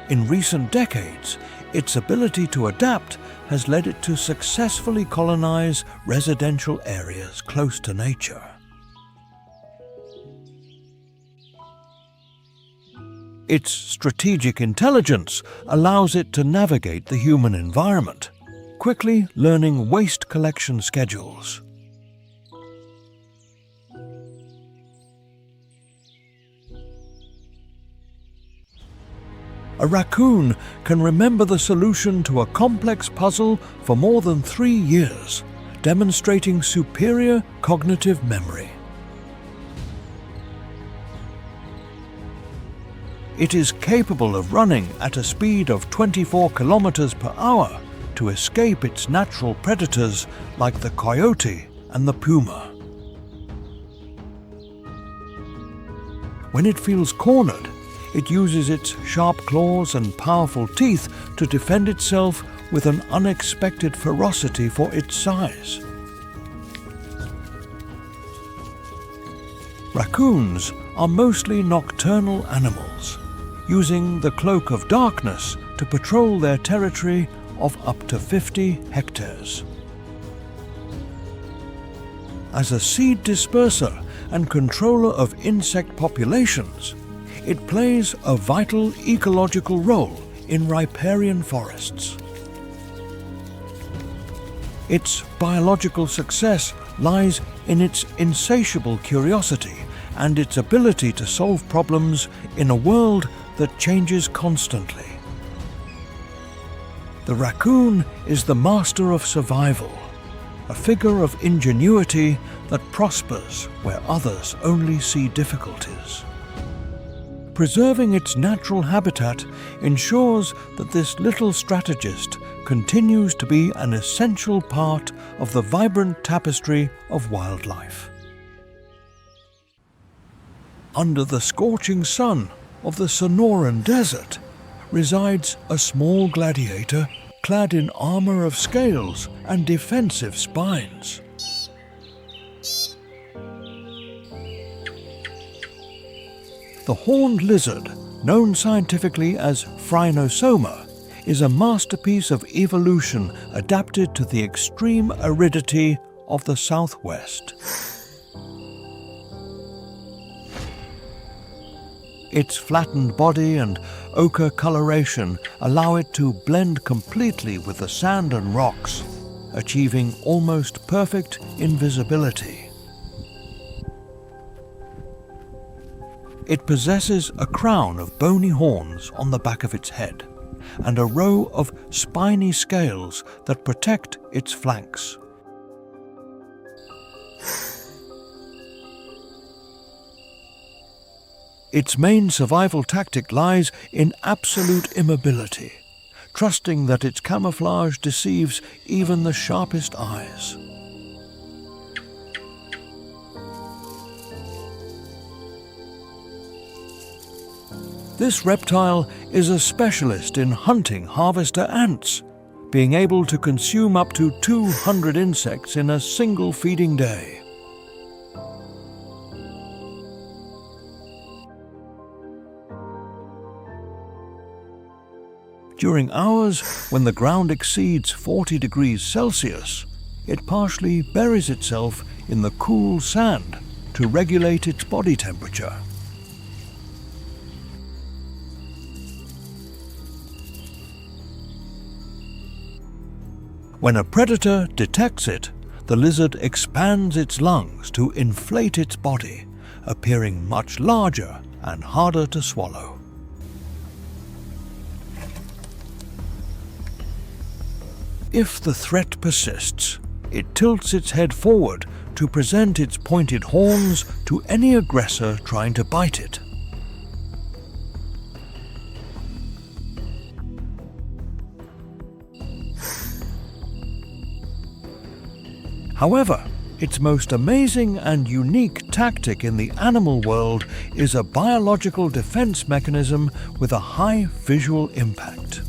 In recent decades, its ability to adapt has led it to successfully colonize residential areas close to nature. Its strategic intelligence allows it to navigate the human environment, quickly learning waste collection schedules. A raccoon can remember the solution to a complex puzzle for more than 3 years, demonstrating superior cognitive memory. It is capable of running at a speed of 24 kilometers per hour to escape its natural predators like the coyote and the puma. When it feels cornered, it uses its sharp claws and powerful teeth to defend itself with an unexpected ferocity for its size. Raccoons are mostly nocturnal animals, using the cloak of darkness to patrol their territory of up to 50 hectares. As a seed disperser and controller of insect populations, it plays a vital ecological role in riparian forests. Its biological success lies in its insatiable curiosity and its ability to solve problems in a world that changes constantly. The raccoon is the master of survival, a figure of ingenuity that prospers where others only see difficulties. Preserving its natural habitat ensures that this little strategist continues to be an essential part of the vibrant tapestry of wildlife. Under the scorching sun of the Sonoran Desert resides a small gladiator clad in armor of scales and defensive spines. The horned lizard, known scientifically as Phrynosoma, is a masterpiece of evolution adapted to the extreme aridity of the Southwest. Its flattened body and ochre coloration allow it to blend completely with the sand and rocks, achieving almost perfect invisibility. It possesses a crown of bony horns on the back of its head and a row of spiny scales that protect its flanks. Its main survival tactic lies in absolute immobility, trusting that its camouflage deceives even the sharpest eyes. This reptile is a specialist in hunting harvester ants, being able to consume up to 200 insects in a single feeding day. During hours when the ground exceeds 40 degrees Celsius, it partially buries itself in the cool sand to regulate its body temperature. When a predator detects it, the lizard expands its lungs to inflate its body, appearing much larger and harder to swallow. If the threat persists, it tilts its head forward to present its pointed horns to any aggressor trying to bite it. However, its most amazing and unique tactic in the animal world is a biological defense mechanism with a high visual impact.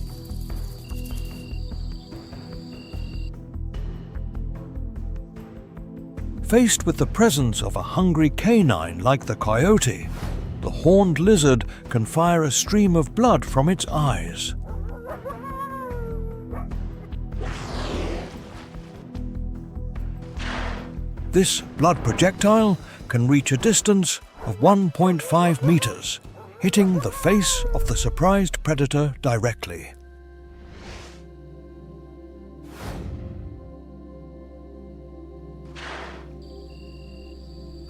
Faced with the presence of a hungry canine like the coyote, the horned lizard can fire a stream of blood from its eyes. This blood projectile can reach a distance of 1.5 meters, hitting the face of the surprised predator directly.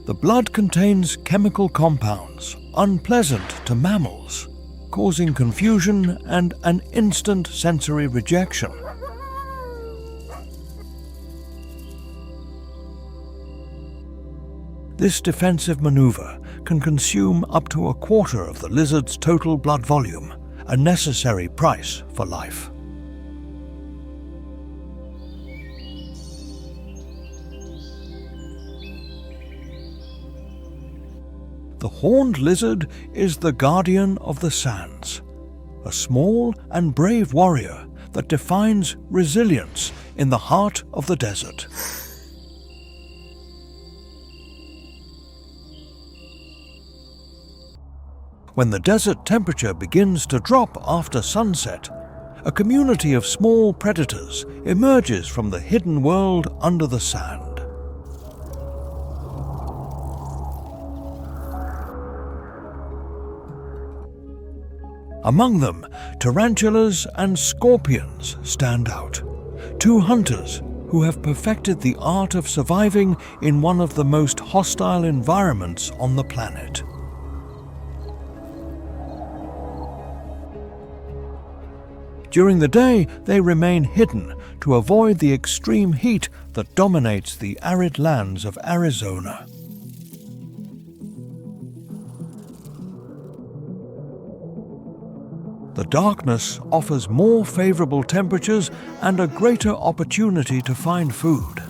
The blood contains chemical compounds unpleasant to mammals, causing confusion and an instant sensory rejection. This defensive maneuver can consume up to a quarter of the lizard's total blood volume, a necessary price for life. The horned lizard is the guardian of the sands, a small and brave warrior that defines resilience in the heart of the desert. When the desert temperature begins to drop after sunset, a community of small predators emerges from the hidden world under the sand. Among them, tarantulas and scorpions stand out, two hunters who have perfected the art of surviving in one of the most hostile environments on the planet. During the day, they remain hidden to avoid the extreme heat that dominates the arid lands of Arizona. The darkness offers more favorable temperatures and a greater opportunity to find food.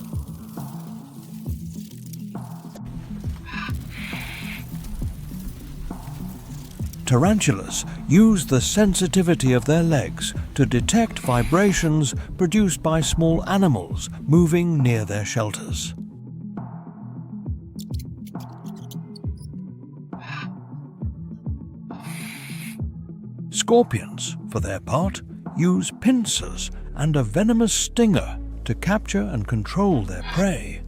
Tarantulas use the sensitivity of their legs to detect vibrations produced by small animals moving near their shelters. Scorpions, for their part, use pincers and a venomous stinger to capture and control their prey.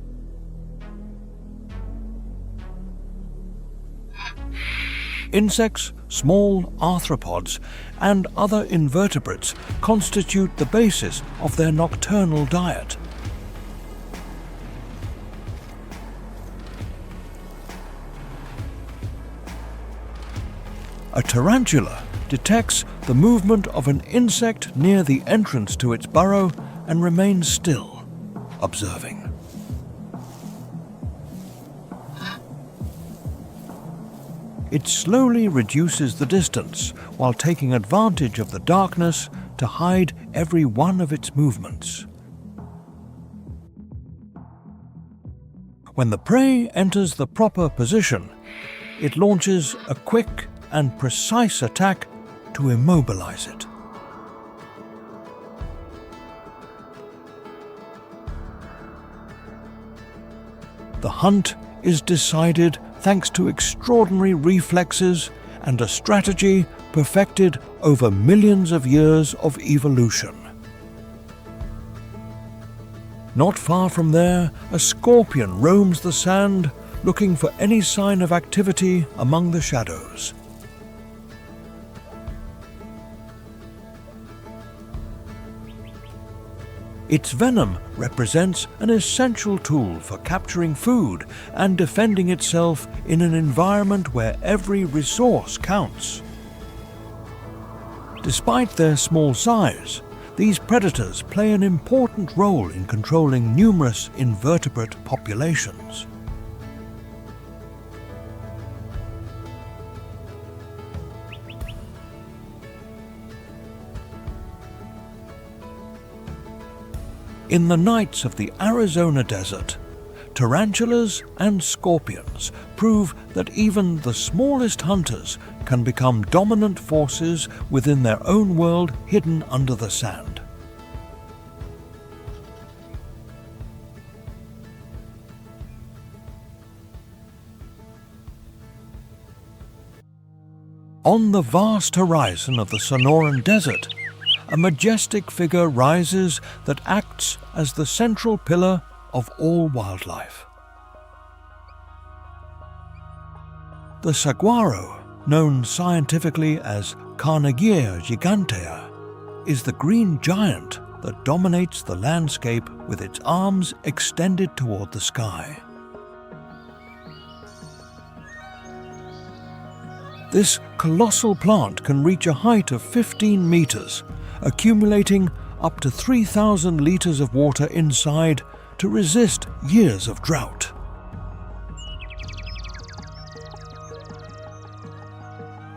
Insects, small arthropods, and other invertebrates constitute the basis of their nocturnal diet. A tarantula detects the movement of an insect near the entrance to its burrow and remains still, observing. It slowly reduces the distance while taking advantage of the darkness to hide every one of its movements. When the prey enters the proper position, it launches a quick and precise attack to immobilize it. The hunt is decided thanks to extraordinary reflexes and a strategy perfected over millions of years of evolution. Not far from there, a scorpion roams the sand, looking for any sign of activity among the shadows. Its venom represents an essential tool for capturing food and defending itself in an environment where every resource counts. Despite their small size, these predators play an important role in controlling numerous invertebrate populations. In the nights of the Arizona desert, tarantulas and scorpions prove that even the smallest hunters can become dominant forces within their own world hidden under the sand. On the vast horizon of the Sonoran Desert, a majestic figure rises that acts as the central pillar of all wildlife. The saguaro, known scientifically as Carnegie gigantea, is the green giant that dominates the landscape with its arms extended toward the sky. This colossal plant can reach a height of 15 meters, accumulating up to 3,000 liters of water inside to resist years of drought.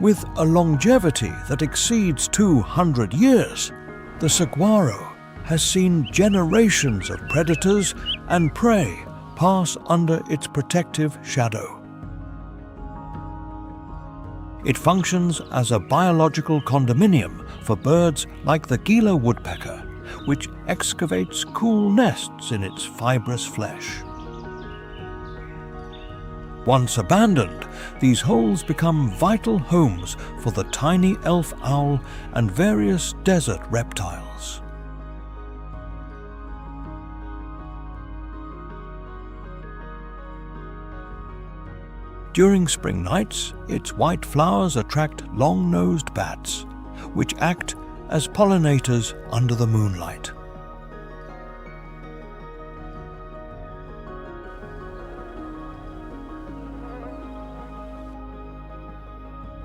With a longevity that exceeds 200 years, the saguaro has seen generations of predators and prey pass under its protective shadow. It functions as a biological condominium for birds like the Gila woodpecker, which excavates cool nests in its fibrous flesh. Once abandoned, these holes become vital homes for the tiny elf owl and various desert reptiles. During spring nights, its white flowers attract long-nosed bats, which act as pollinators under the moonlight.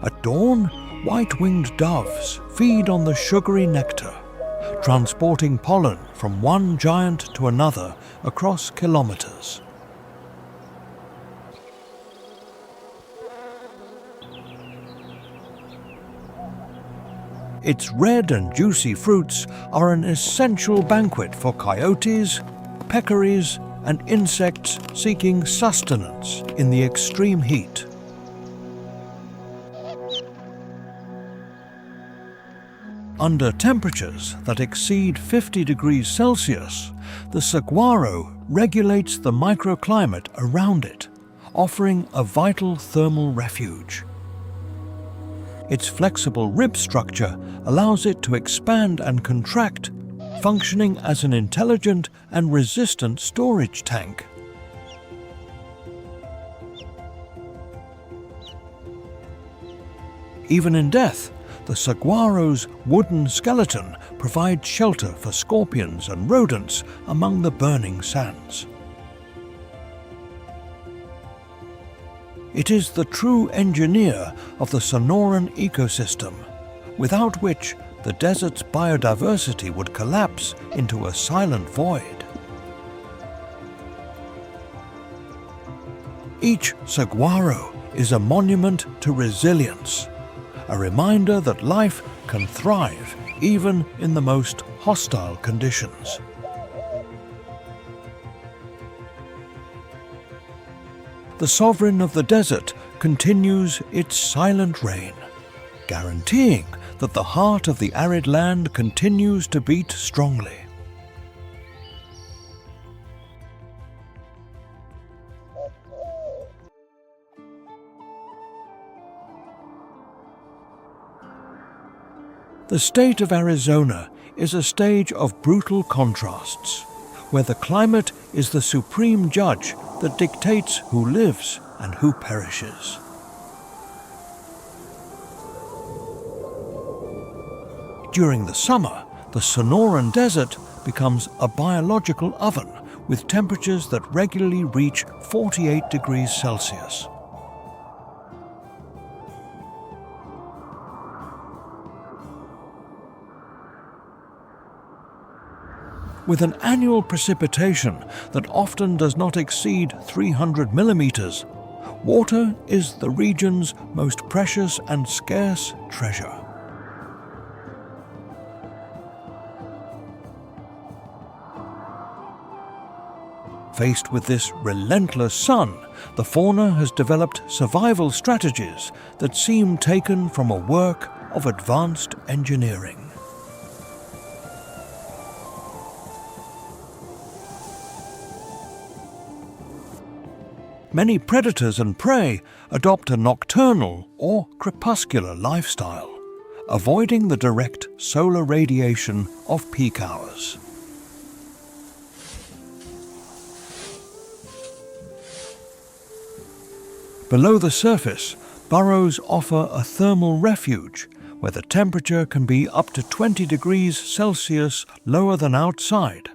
At dawn, white-winged doves feed on the sugary nectar, transporting pollen from one giant to another across kilometers. Its red and juicy fruits are an essential banquet for coyotes, peccaries, and insects seeking sustenance in the extreme heat. Under temperatures that exceed 50 degrees Celsius, the saguaro regulates the microclimate around it, offering a vital thermal refuge. Its flexible rib structure allows it to expand and contract, functioning as an intelligent and resistant storage tank. Even in death, the saguaro's wooden skeleton provides shelter for scorpions and rodents among the burning sands. It is the true engineer of the Sonoran ecosystem, without which the desert's biodiversity would collapse into a silent void. Each saguaro is a monument to resilience, a reminder that life can thrive even in the most hostile conditions. The sovereign of the desert continues its silent reign, guaranteeing that the heart of the arid land continues to beat strongly. The state of Arizona is a stage of brutal contrasts, where the climate is the supreme judge that dictates who lives and who perishes. During the summer, the Sonoran Desert becomes a biological oven with temperatures that regularly reach 48 degrees Celsius. With an annual precipitation that often does not exceed 300 millimeters, water is the region's most precious and scarce treasure. Faced with this relentless sun, the fauna has developed survival strategies that seem taken from a work of advanced engineering. Many predators and prey adopt a nocturnal or crepuscular lifestyle, avoiding the direct solar radiation of peak hours. Below the surface, burrows offer a thermal refuge where the temperature can be up to 20 degrees Celsius lower than outside.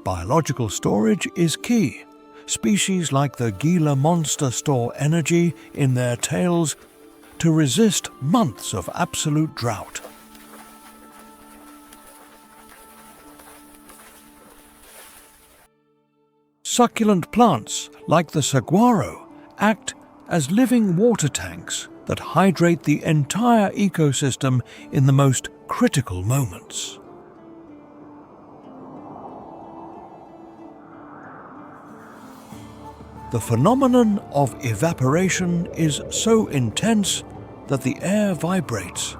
Biological storage is key. Species like the Gila monster store energy in their tails to resist months of absolute drought. Succulent plants like the saguaro act as living water tanks that hydrate the entire ecosystem in the most critical moments. The phenomenon of evaporation is so intense that the air vibrates,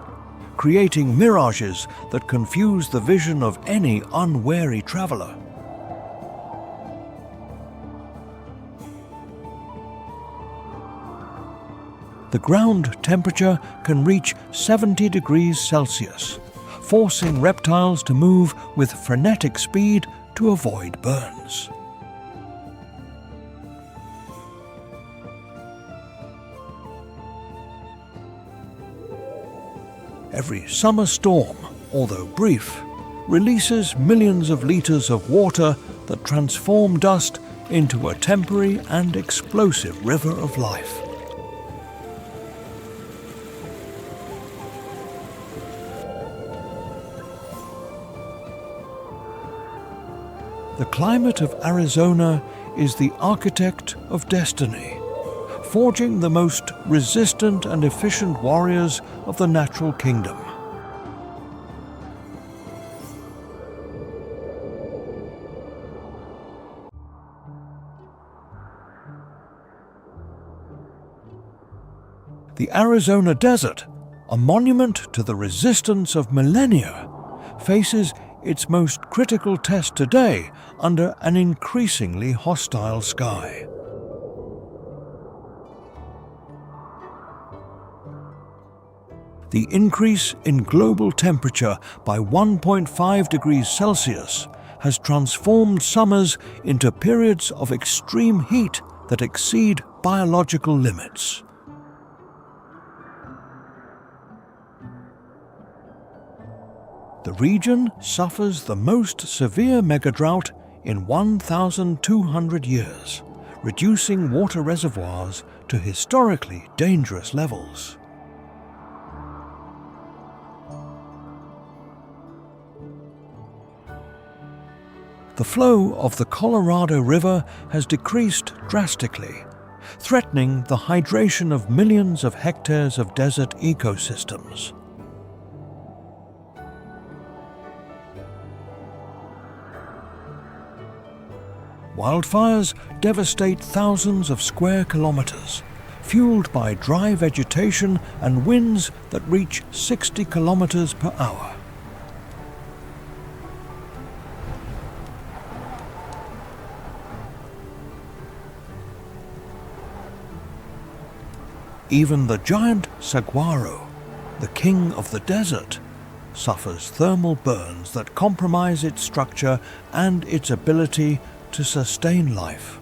creating mirages that confuse the vision of any unwary traveler. The ground temperature can reach 70 degrees Celsius, forcing reptiles to move with frenetic speed to avoid burns. Every summer storm, although brief, releases millions of liters of water that transform dust into a temporary and explosive river of life. The climate of Arizona is the architect of destiny, forging the most resistant and efficient warriors of the natural kingdom. The Arizona desert, a monument to the resistance of millennia, faces its most critical test today under an increasingly hostile sky. The increase in global temperature by 1.5 degrees Celsius has transformed summers into periods of extreme heat that exceed biological limits. The region suffers the most severe megadrought in 1,200 years, reducing water reservoirs to historically dangerous levels. The flow of the Colorado River has decreased drastically, threatening the hydration of millions of hectares of desert ecosystems. Wildfires devastate thousands of square kilometers, fueled by dry vegetation and winds that reach 60 kilometers per hour. Even the giant saguaro, the king of the desert, suffers thermal burns that compromise its structure and its ability to sustain life.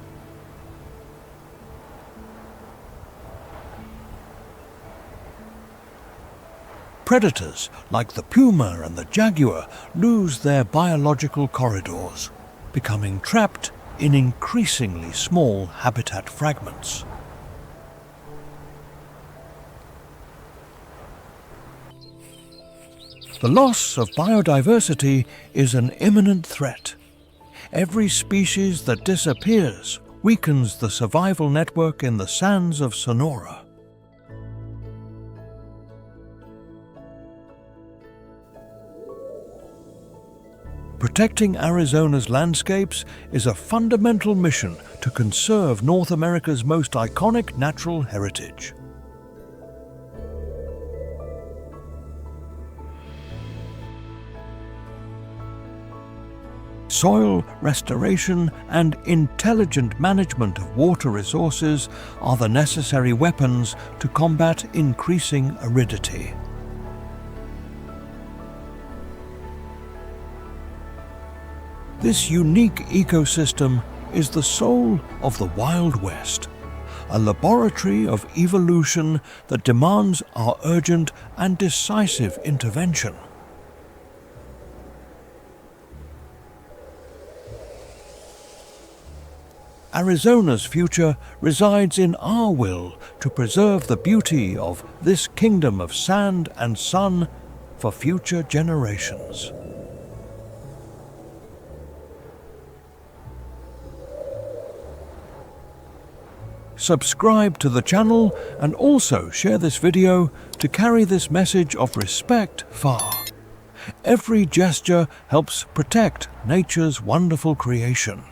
Predators like the puma and the jaguar lose their biological corridors, becoming trapped in increasingly small habitat fragments. The loss of biodiversity is an imminent threat. Every species that disappears weakens the survival network in the sands of Sonora. Protecting Arizona's landscapes is a fundamental mission to conserve North America's most iconic natural heritage. Soil restoration and intelligent management of water resources are the necessary weapons to combat increasing aridity. This unique ecosystem is the soul of the Wild West, a laboratory of evolution that demands our urgent and decisive intervention. Arizona's future resides in our will to preserve the beauty of this kingdom of sand and sun for future generations. Subscribe to the channel and also share this video to carry this message of respect far. Every gesture helps protect nature's wonderful creation.